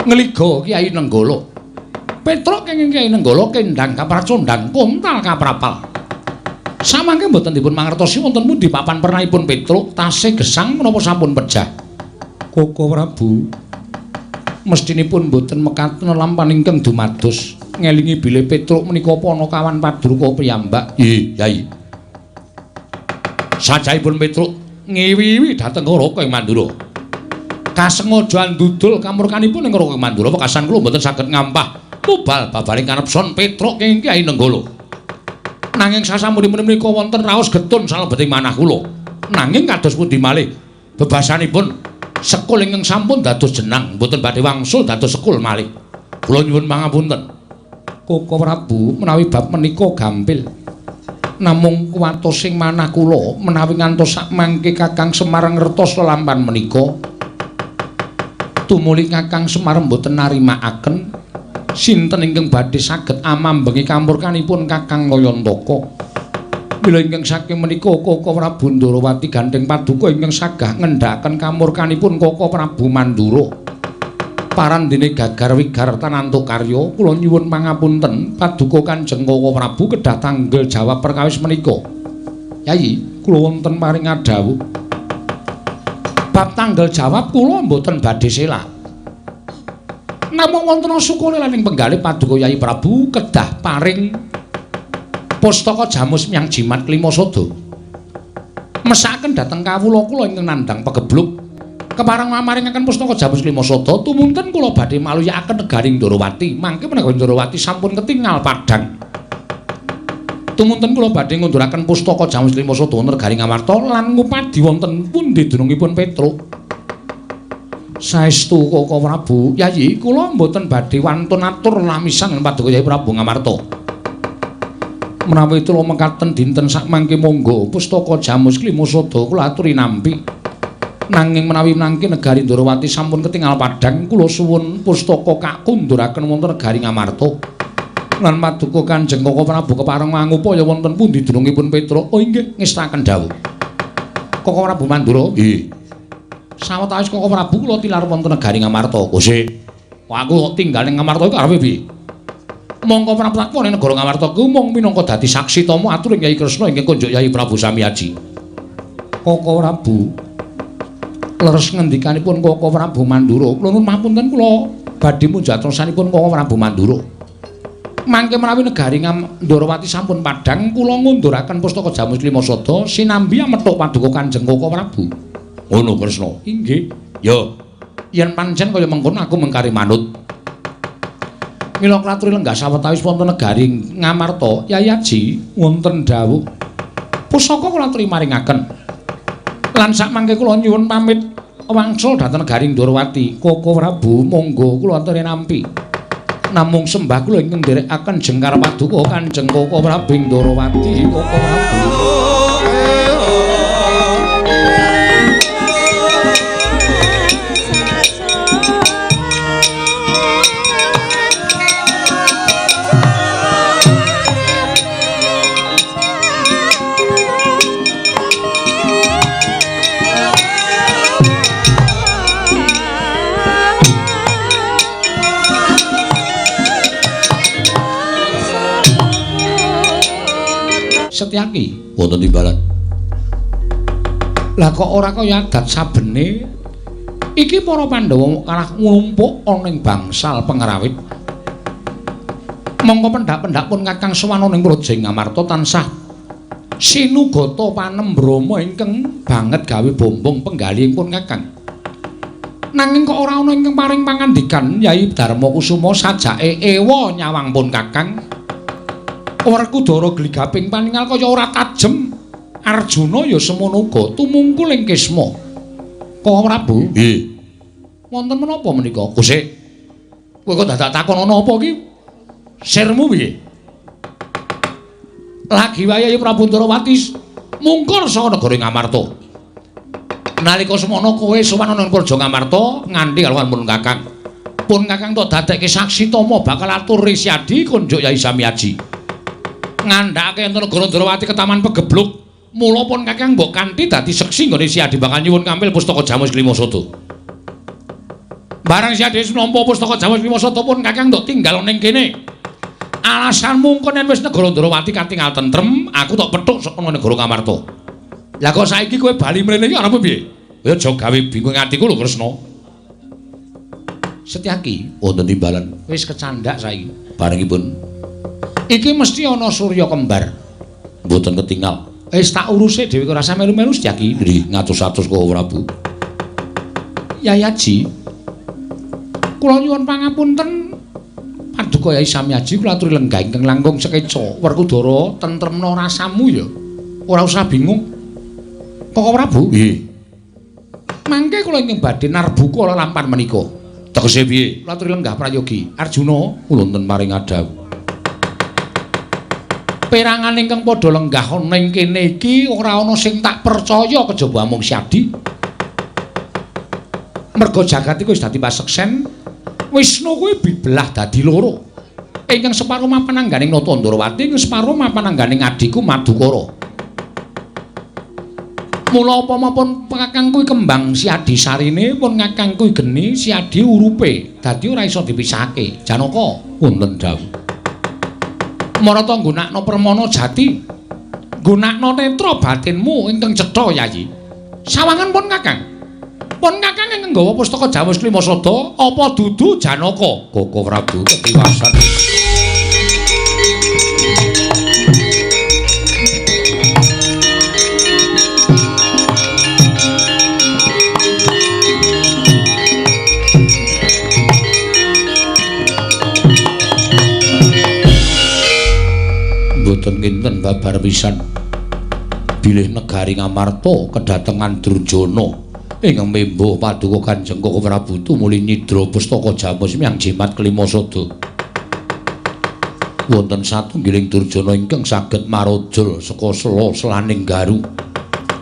ngliga Kyai Nenggala. Petruk kenging Kyai Nenggala kendhang kapracondhang kuntal kaprapal. Samangke mboten dipun mangertosi wonten pundi papan pernahipun Petruk tasih gesang menapa sampun pejah. Koko Prabu mestinipun mboten mekaten lampahan ingkang dumados ngelingi bilih Petruk menika Panakawan Padruka piyambak. Nggih, Yai. Sajaipun Petruk ngiwi-iwi dhateng Raka Mandura. Kasengaja ndudul kamurkanipun ing Raka Mandura wekasan kula mboten saged ngampah mubal babaling karepson Petruk kenging Kyai Nenggala. Nanging sasampunipun menika wonten raos getun salebeting manah kula. Nanging kados pundi malih bebasanipun sekul ingkang sampun dados jenang mboten badhe wangsul dados sekul malih. Kula nyuwun pangapunten. Koko Prabu menawi bab menika gampil. Namung kuwatosing manah kula menawi ngantos sakmangke Kakang Semar ngertos lelampahan menika. Tumuli Kakang Semar mboten narimakaken sinten ingkang badhe saged amambengi kamurkanipun Kakang Layantaka. Mila ingkang saking menika Koko Prabu Ndarawati gandeng paduka ingkang sagah ngendhakaken kamurkanipun Koko Prabu Mandura. Parandene gagar wigar tanantu karya kula nyuwun pangapunten paduka Kanjeng Koko Prabu kedah tanggel jawab perkawis menika. Yai, kula wonten paring adhawuh. Bab tanggel jawab kula mboten badhe selak. Namung wonten sukule laning penggalih paduka Yai Prabu kedah paring pustaka jamus miyang jimat klima sada. Mesakaken dhateng kawula kula ingkang nandhang pagebluk kepareng maringaken pustaka Jamus Klimasada tumunten kula badhe maluyakaken negaring Ndarawati mangke menawi Ndarawati sampun ketingal padhang tumunten kula badhe ngunduraken pustaka Jamus Klimasada wonten negaring Ngamarta lan ngupadi wonten pundi dunungipun Petruk saestu Koko Prabu Yayi kula mboten badhe wantun atur lamisan paduka Yayi Prabu Ngamarta menawi kula mekaten dinten sak mangke monggo pustaka Jamus Klimasada kula aturi nampi nanging menawi mangke negari Ndarawati sampun ketingal padhang kula suwun pustaka kakunduraken wonten negari Ngamarta lan paduka Kanjeng Koko Prabu kepareng mangupaya wonten pundi dunungipun Petruk oh inggih ngestaken dawuh Koko Prabu Mandura nggih sawetawis Koko Prabu kula tilar wonten negari Ngamarta Gusti aku kok tinggal ning Ngamarta iku arepe piye mongko Prabu takon ning negara Ngamarta ku mung minangka dadi saksi tama atur Kyai Kresna inggih kunjuk Kyai Prabu Samiaji Koko Prabu leres ngendikanipun Koko Prabu Mandura kula nuwun pamunten kula badhe mujatrosanipun Koko Prabu Mandura mangke menawi negari Ndarawati sampun padhang kula ngunduraken pustaka Jamus Klimasada sinambi amethuk paduka Kanjeng Koko Prabu ngono Kresna inggih ya yen pancen kaya mengkono aku mengkari manut mila klaturi lenggah sawetawis wonten negari Ngamarta Yayi Aji wonten dawuh pusaka kula aturi maringaken lan sak mangke kula nyuwun pamit wangsul dhateng negari Ndarawati Koko Prabu monggo kula aturi nampi namung sembah kula ingkang nderekaken jengkar paduka Kanjeng Koko Prabu Ndarawati Koko Prabu Setyaki wonten timbalan. Lah kok ora kaya adat sabene iki para Pandhawa kalah ngumpuk ana ing bangsal pengrawit. Monggo pendak-pendak pun Kakang Suwana ning Projeng Ngamarta tansah sinugata panembrama ingkang banget gawe bombong penggalihipun Kakang. Nanging kok ora ana ingkang paring pangandikan Yayi Darma Kusuma sajake ewa nyawang pun Kakang. Werkudara gligaping paningal kaya ora tajem. Arjuna ya semono uga tumungkul ing Kisma. Koko Prabu? Nggih. Wonten menapa menika? Gusti. Kowe kok dadak takon ana apa iki? Sirmu piye? Lagi wae Yayi Prabu Ndarawati mungkur saka negara Ngamarta. Nalika semono kowe sowan ana ing Praja Ngamarta nganti kalawan pun Kakang. Pun Kakang tok dadekke saksi tama bakal atur Risyadi kunjuk Yayi Samiaji. Ngandhake enten negara Ndarawati ketaman pegebluk mula pun Kakang mbok kanthi dadi seksi nggone Siadi bakal nyuwun kampil pustaka Jamus Klimasada barang Siadi nampa pustaka Jamus Klimasada pun Kakang ndok tinggal ning kene alasanmu engko yen wis negara Ndarawati katingal tentrem aku tok pethuk saka negara Ngamarta lah kok saiki kowe bali mrene iki arepe piye ya aja gawe bingung atiku lho Kresna Setyaki wonten timbalan wis kecandak saiki barengipun iki mesti ana Surya kembar. Mboten ketingal. Wis tak uruse dhewe kok rasa melu-melu Setyaki. Nggih, ngatus-atus Koko Prabu. Yayi Aji. Kula nyuwun pangapunten. Paduka Yayi Samiaji kula aturi lenggah ingkang langkung sekeca. Werkudara tentremna rasamu ya. Ora usah bingung. Koko Prabu? Nggih. Mangke kula ingkang badhe narbuka lampahan menika. Tegese piye? Kula aturi lenggah prayogi. Arjuna kula wonten maring adhawu. Perangan ingkang padha lenggah ning kene iki ora ana sing tak percaya kejaba mung Siadi. Merga jagat iku wis dadi paseksen, Wisnu kuwi bibelah dadi loro. Ingkang separo mapan angganing Nata Ndarawati, ing separo mapan angganing adiku Madukara. Mula upama pun Kakang kuwi kembang Siadi sarine, pun Kakang kuwi geni Siadi urupe, dadi ora iso dipisahake. Janaka wonten dawuh. Marata nggunakno permana jati nggunakno netra batinmu ingkang cetha Yayi sawangan pun Kakang ingkang nggawa pustaka Jamus Klimasada apa dudu Janaka Koko Prabu ketiwasan boten kinten babar pisan bilih negari Ngamarta kedatengan Durjana ingkang membuh paduka Kanjeng Koko Prabu tumuli nyidra pustaka Jamus miyang jimat kelima sada. Wonten satunggiling Durjana ingkang saged marajul saka sela-selaning garu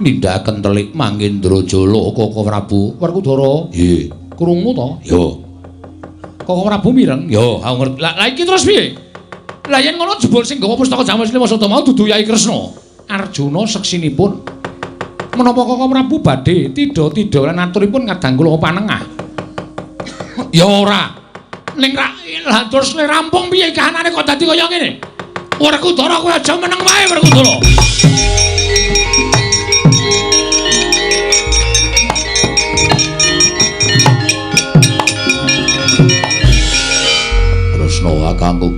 nindakaken telik Mangendrajala Koko Prabu Werkudara. Nggih, krungu to? Ya. Koko Prabu mireng? Ya, aku ngerti. Lah iki terus piye? Lah yen ngono jebul sing nggawa pustaka Jamus kelima sada mau dudu Yai Kresna. Arjuna seksinipun menapa Koko Prabu badhe tidha-tidha lan aturipun kadang kula panengah. Ya ora. Ning lah terus le rampung piye kahanane kok dadi kaya ngene? Werkudara kowe aja meneng wae Werkudara. Kresna kakangku.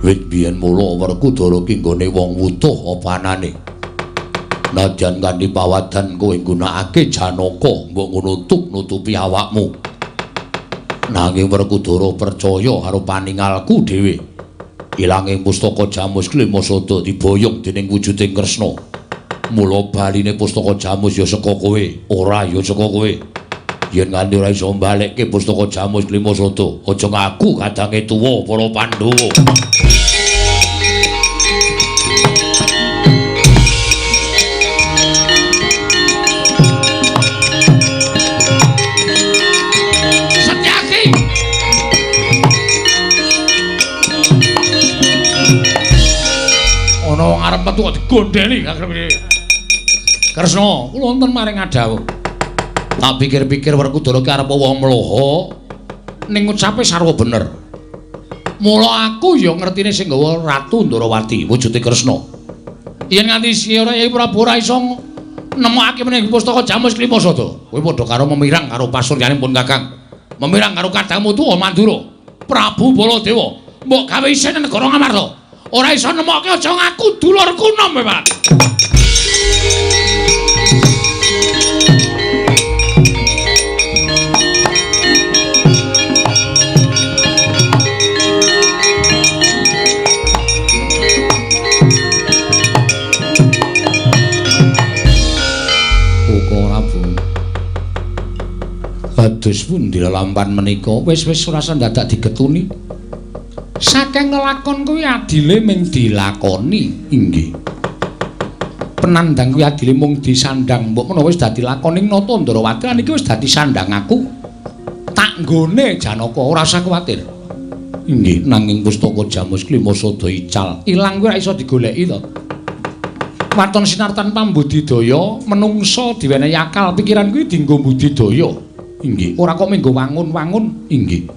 Wit biyen mula Werkudara ki nggone wong wutuh apa anane. Najan kanthi pawadan kowe nggunakake Janaka mbok nutupi awakmu. Nanging Werkudara percaya karo paningalku dhewe. Ilanging pustaka Jamus kelima sada diboyong dening wujuding Kresna. Mula baline pustaka Jamus ya saka kowe, ora ya saka kowe. Yen nganti ora iso mbalekke pustaka Jamus kelima sada, aja ngaku kadange tuwa para Pandhawa. Ana wong arep metu kok digondheli Kresna, kula wonten maring adhawuh. Tak pikir-pikir Werkudara ki arep wong mloha ning ucape sarwa bener. Mula aku ya ngertine sing nggawa Ratu Ndarawati wujude Kresna. Yen nganti sira Yai Prabu ora iso nemokake meneh pustaka Jamus kelima sada, kowe padha karo memirang karo pasuryanipun Kakang. Memirang karo kadangmu tuwa Mandura, Prabu Baladewa, mbok gawe isin negara Ngamarta. Ora iso nemokke aja ngaku dulurku nom, Pak. Dados pundi lampahan menika wis-wis ora dadak digetuni. Saking ngelakon kuwi adile mung dilakoni, inggih. Penandang kuwi adile mung disandang, mbok menawa wis dadi lakoning Nata Ndarawati lan iki wis dadi sandang aku. Tak nggone Janaka ora usah kuwatir. Inggih, nanging pustaka Jamus kelima sada ical, ilang kuwi ora iso digoleki to. Waton sinartan pambudidaya, menungsa diwenehi akal, pikiran kuwi dienggo budidaya. Inggih, ora kok menggo wangun-wangun, inggih.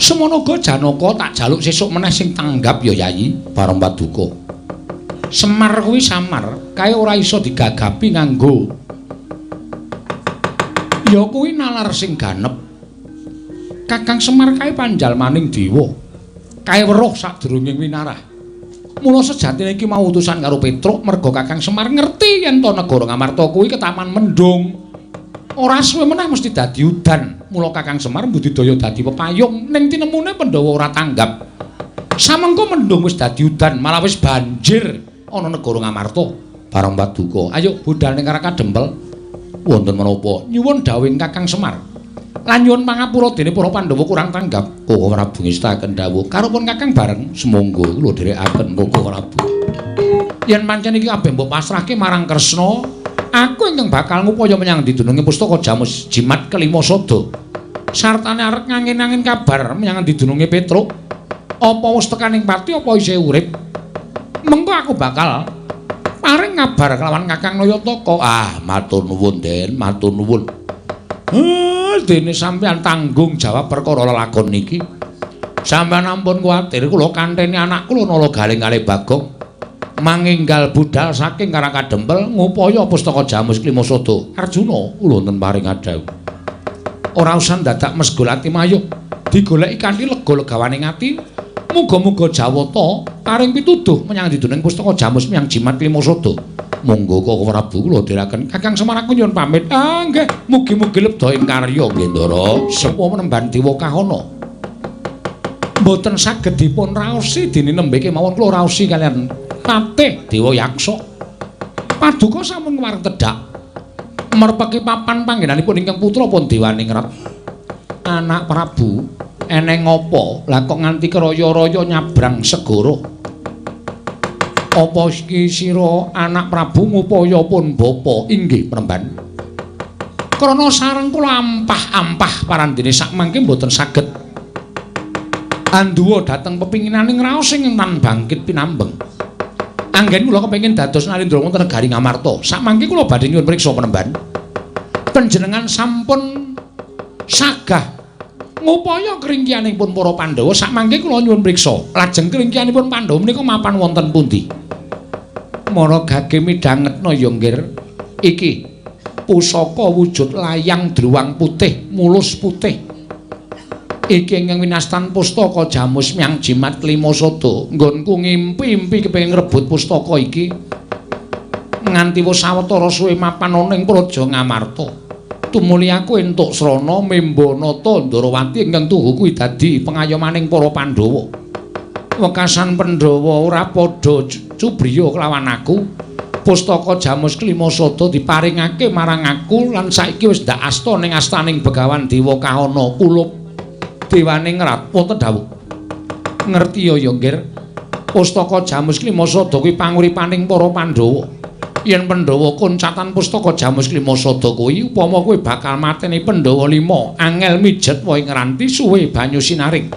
Semono uga Janaka tak jaluk sesuk meneh sing tanggap ya Yayi bareng paduka. Semar kuwi samar, kae ora iso digagapi nganggo. Ya kuwi nalar sing ganep. Kakang Semar kae panjalmaning dewa. Kae weruh sadurunge winarah. Mula sejatine iki mau utusan karo Petruk merga Kakang Semar ngerti yen to negara Ngamarta kuwi ketaman mendung. Ora suwe meneh mesti dadi udan. Mula Kakang Semar mbudidaya dadi pepayung ning tinemune Pandhawa ora tanggap. Samengko mendung wis dadi udan, malah wis banjir ana negara Ngamarta. Bareng paduka, ayo budal ning Karaka Dempel. Wonten menapa? Nyuwun dawuh Kakang Semar. Lan nyuwun pangapura dene para Pandhawa kurang tanggap. Koko Prabu ngestaken dawuh karepun Kakang bareng semonggo kula dherekaken Koko Prabu. Yen pancen iki kabeh mbok pasrahke marang Kresna, aku ingkang bakal ngupaya menyang didununge pustaka Jamus jimat kelima sada. Sartane arep ngangin-angin kabar menyang didununge Petruk. Apa wis tekaning pati apa isih urip? Mengko aku bakal paring kabar kelawan Kakang Nayataka. Ah, matur nuwun, Den, matur nuwun. Dene sampeyan tanggung jawab perkara lelakon niki. Sampeyan ampun kuwatir kula kanteni anak kula nala galing kalih Bagong. Manginggal budal saking Karaka Dempel ngupaya pustaka Jamus kelima sada. Arjuna kula wonten paring adhawuh. Ora usah dadak mesgol ati mayuh. Digoleki kanthi lega-legawaning ati. Muga-muga Jawata paring pituduh menyang diduning pustaka Jamus miyang jimat kelima sada. Monggo Koko Prabu kula dherekaken Kakang Semar aku nyuwun pamit. Ah nggih, mugi-mugi lebda ing karya nggih Ndara. Sepuh menemban dewa kahana. mboten saged dipun raosi dene nembe kemawon kula raosi kalian Patih Dewa Yaksa. Paduka sampun wareng tedhak merpeki papan panggenanipun ingkang putra pun Dewaningrat. Anak Prabu, eneng apa lah kok nganti kraya-raya nyabrang segara? Apa iki sira anak Prabu ngupaya pun bapa? Inggih, Premban. Krana sareng kula ampah-ampah parandene sakmangke mboten saged anduwa dhateng pepinginaning raos ing tan bangkit pinambeng. Anggen kula kepengin dados narendra wonten negari Ngamarta. Sakmangke kula badhe nyuwun priksa Penemban. Panjenengan sampun sagah ngupaya keringkianipun para Pandhawa. Sakmangke kula nyuwun priksa, lajeng keringkianipun Pandhawa menika mapan wonten pundi? Mara gage midhangetna ya nggir. Iki pusaka wujud layang druwang putih, mulus putih. Iki ingkang winastan pustaka Jamus Myang Jimat Klima Sada. Nggonku ngimpi-impi kepengin ngrebut pustaka iki nganti wis sawetara suwe mapan ana ing Praja Ngamarta. Tumuli aku entuk srana Membanata Ndarawati ingkang tuhu kuwi dadi pengayomaning para Pandhawa. Wekasan Pandhawa ora padha cubriya kelawan aku. Pustaka Jamus Klima Sada diparingake marang aku lan saiki wis ndak asta ning astaning Begawan Dewa Kahana. Kula Dewaningrat wonten dawuh. Ngerti ya nggir. Pustaka Jamus Klima Sada kuwi panguripaning para Pandhawa. Yen Pandhawa koncatan pustaka Jamus Klima Sada kuwi upama kowe bakal mateni Pandhawa 5, angel mijet wae ngranti suwe banyu sinaring.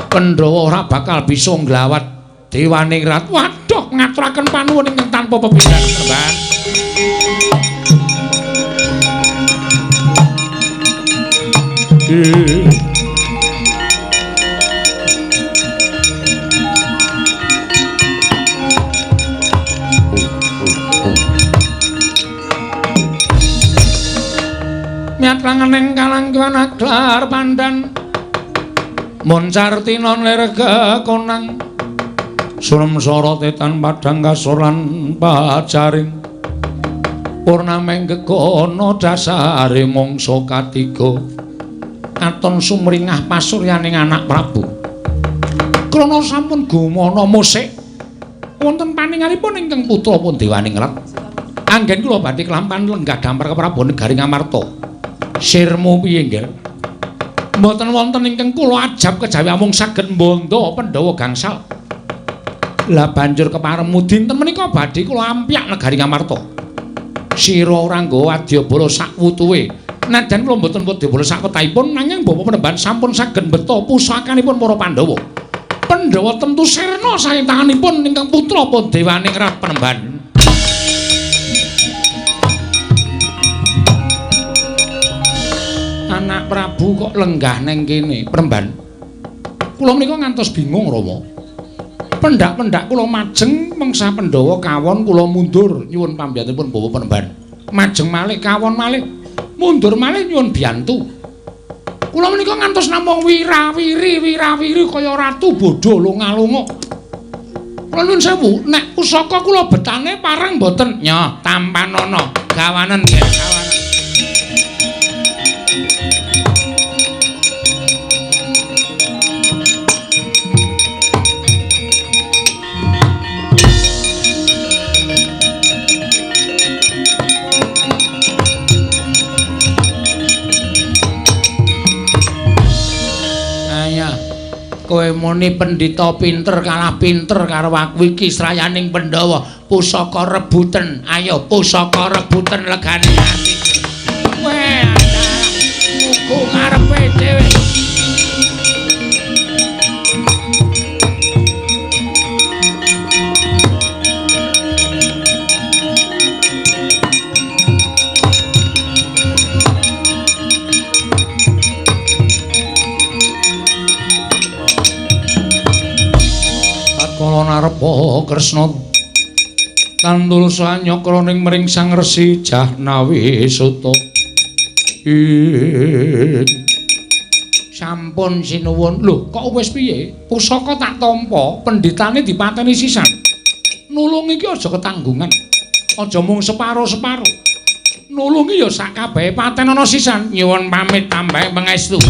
Pandhawa ora bakal bisa nglawat Dewaningrat. Waduh, ngaturaken panuwun ingkang tanpa pepindhan, Mbak. Miatranganing kalangkuan aglar pandan Moncartina nirga konang Surem sorotetan padang kasoran pajaring Purnameng gegono dasare mongso katiga Katon sumringah pasuryaning anak Prabu Krana sampun gumana musik wonten paningalipun ingkang putra pun Dewaningrat Anggen kula badhe kelampahan lenggah dampar ke Prabu negari Ngamarta Sirmu piye nggih? Mboten wonten ingkang kula ajab kejawi amung saged mbondo Pandhawa gangsal. Lah banjur keparemu dinten menika badhe kula ampyak negari Ngamarta. Sira ora nggawa wadyabala sak wutuhe. Najan kula mboten wadyabala sak petahipun nanging Bapak Penemban sampun saged mbeta pusakanipun para Pandhawa. Pandhawa tentu sirna saking tanganipun ingkang putra pun Dewaningrat Penemban. Anak Prabu kok lenggah neng kene, Premban. Kula menika ngantos bingung Rama. Pendak-pendak kula majeng mengsah Pandhawa kawon kula mundur nyuwun pambiyantunipun Bapak Penemban. Majeng malih kawon malih, mundur malih nyuwun biyantu. Kula menika ngantos namung wirawiri kaya ratu bodho lunga-lunga. Kula nuwun sewu, nek pusaka kula betane pareng mboten? Nyo, tampanana gawanen nggih, gawanen. Kowe muni pendhita pinter kalah pinter karo aku iki srayaning Pandhawa pusaka rebutan. Ayo pusaka rebutan legane ati. Kowe ada muku ngarepe dhewe. Kala narpa Kresna tandul sanyakraning mring Sang Resi Jahnawi Suta. Sampun sinuwun. Lho, kok wis piye? Pusaka tak tampa, pendhitane dipateni sisan. Nulung iki aja ketanggungan. Aja mung separo-separo. Nulungi ya sak kabehe paten ana sisan. Nyuwun pamit tambahe pangestu.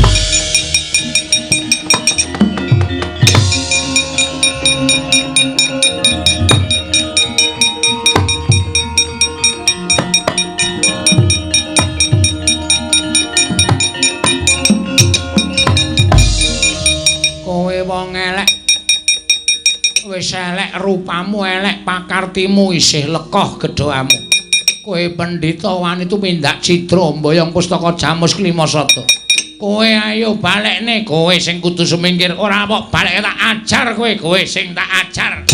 wong elek. Wis elek rupamu, elek pakartimu, isih lekoh gedhoamu. Kowe pendhita wani tumindak cidra mboyong pustaka Jamus Klimasada. Kowe ayo balekne, kowe sing kudu sumingkir ora apa balek tak ajar kowe sing tak ajar.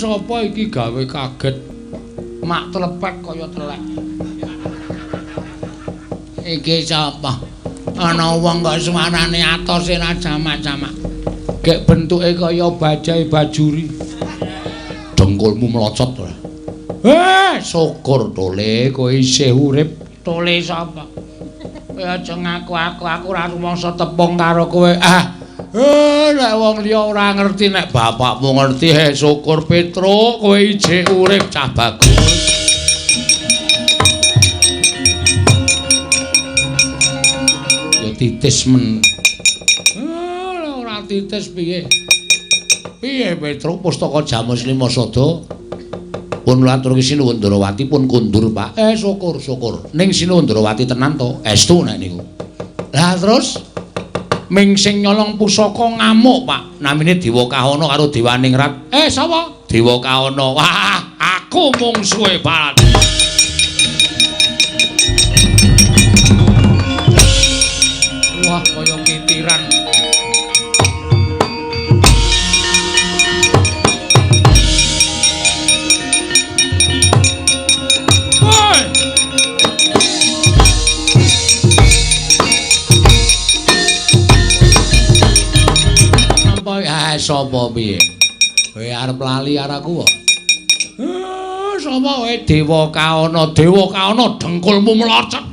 Sapa iki gawe kaget mak telepek kaya telek. Iki sapa? Ana wong kok suarane atose ra jamak-jamak. Gek bentuke kaya bajai bajuri. Dengkulmu mlocot ora? Syukur Tole kowe isih urip. Tole sapa? Kowe aja ngaku aku ora rumangsa tepung karo kowe. Nek wong liya ora ngerti nek bapakmu ngerti syukur Petro kowe ijik urip cah bagus. Ya titis men. Ora titis piye? Piye Petro pustaka Jamus Klimasada pun aturke Sinuwun Ndrawati pun kundur Pak. Syukur. Ning Sinuwun Ndrawati tenan to? Estu nek niku. Lah terus ming sing nyolong pusaka ngamuk Pak namine Dewa Kahana karo Dewa Ningrat. Sapa? Dewa Kahana. Wah, aku mung suwe banget. Wah, kaya kitiran. Sapa piye? Kowe arep lali araku kok. Sapa kowe Dewa Kahana? Dewa Kahana dengkulmu mlocot.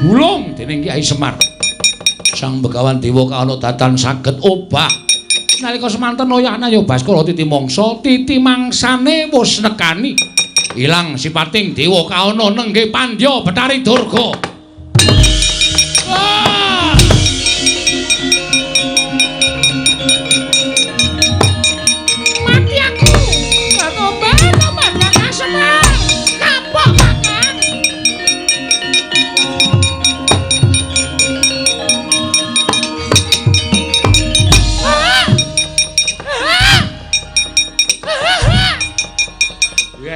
Gulung dening Kyai Semar. Sang Begawan Dewa Kahana datan saged obah. Nalika semanten oyana ya Baskara titi mangsane wis nekani. Ilang sipating Dewa Kahana nenggih Pandya Betari Durga. Mati aku. Tobat Kakang Semar. Kapok Kakang.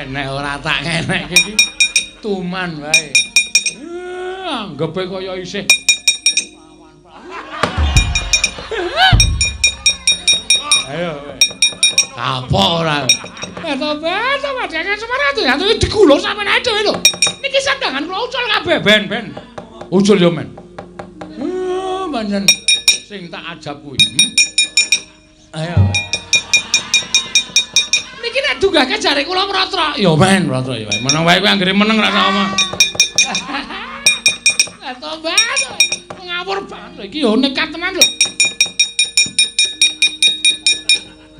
Nek ora tak ngenek iki tuman wae. Anggepe kaya isih. Ayo. Apa ora? Tobat Kakang Semar ya digulung sampean ae dhewe lho. Niki sandangan kula ucul kabeh ben. Ucul yo men. Pancen sing tak ajab kuwi. Ayo. Iki nek dunggake jare kula mratra. Ya men, mratra ya wae. Meneng wae kowe anggere meneng ra sama. Lah tobat. Ngawur banget iki yo nekat tenan lho.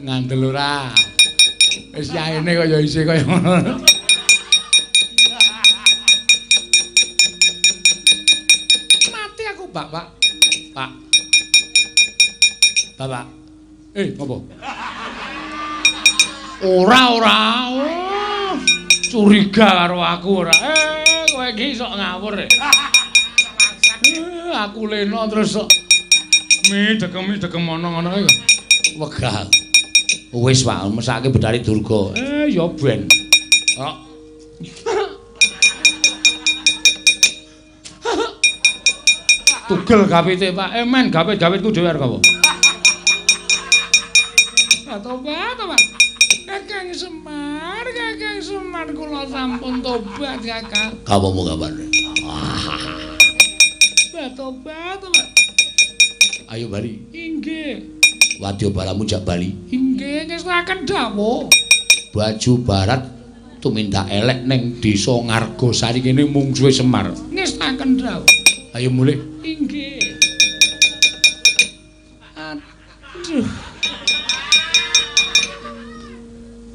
Ngandel ora. Wis yaene kaya isih kaya ngono. Mati aku, Bapak. Pak. Bapak. Apa? Ora. Curiga karo aku ora. Kowe iki sok ngawur. Aku lena terus sok midegem ngono-ngono iku. Wegah. Wis Pak, mesake Betari Durga. Ya ben. Kok. Tugel gawite Pak. Men gawitku dhewe arep apa? Tobat. Kakang Semar kula sampun tobat Kakang. Kapamu kabare? Tobat. Ayo bali. Inggih. Wadya balamu jak bali. Inggih ngestaken dawuh. Baju barat tumindak elek ning desa Ngargosari kene mungsuhe Semar. Ngestaken dawuh. Ayo mulih. Inggih. Aduh.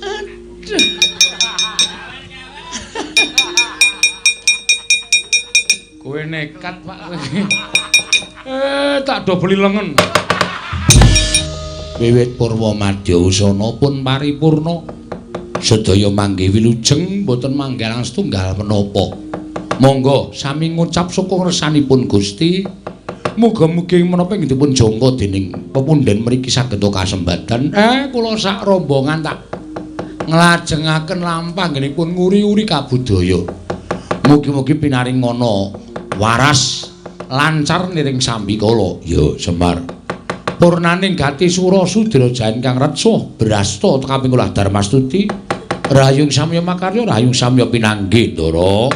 Aduh. Kowe nekat, Pak. Tak do beli lengen. Wiwit Purwa Madya usana pun paripurna. Sedaya mangke wilujeng boten manggalang setunggal menapa. Monggo sami ngucap saka ngersanipun Gusti. Muga-mugi menapa ingkang dipun jangka dening pepundhen mriki saged kasembatan. Kula sak rombongan tak nglajengaken lampah nggenipun nguri-uri kabudaya. Mugi-mugi pinaring ngono waras lancar niring sambikala. Ya Semar. Purnaning gati sura sudra jan kang retsuh brasta kaping 8 Darmastuti. Rahayung samya makarya, rahayung samya pinanggih, Ndara.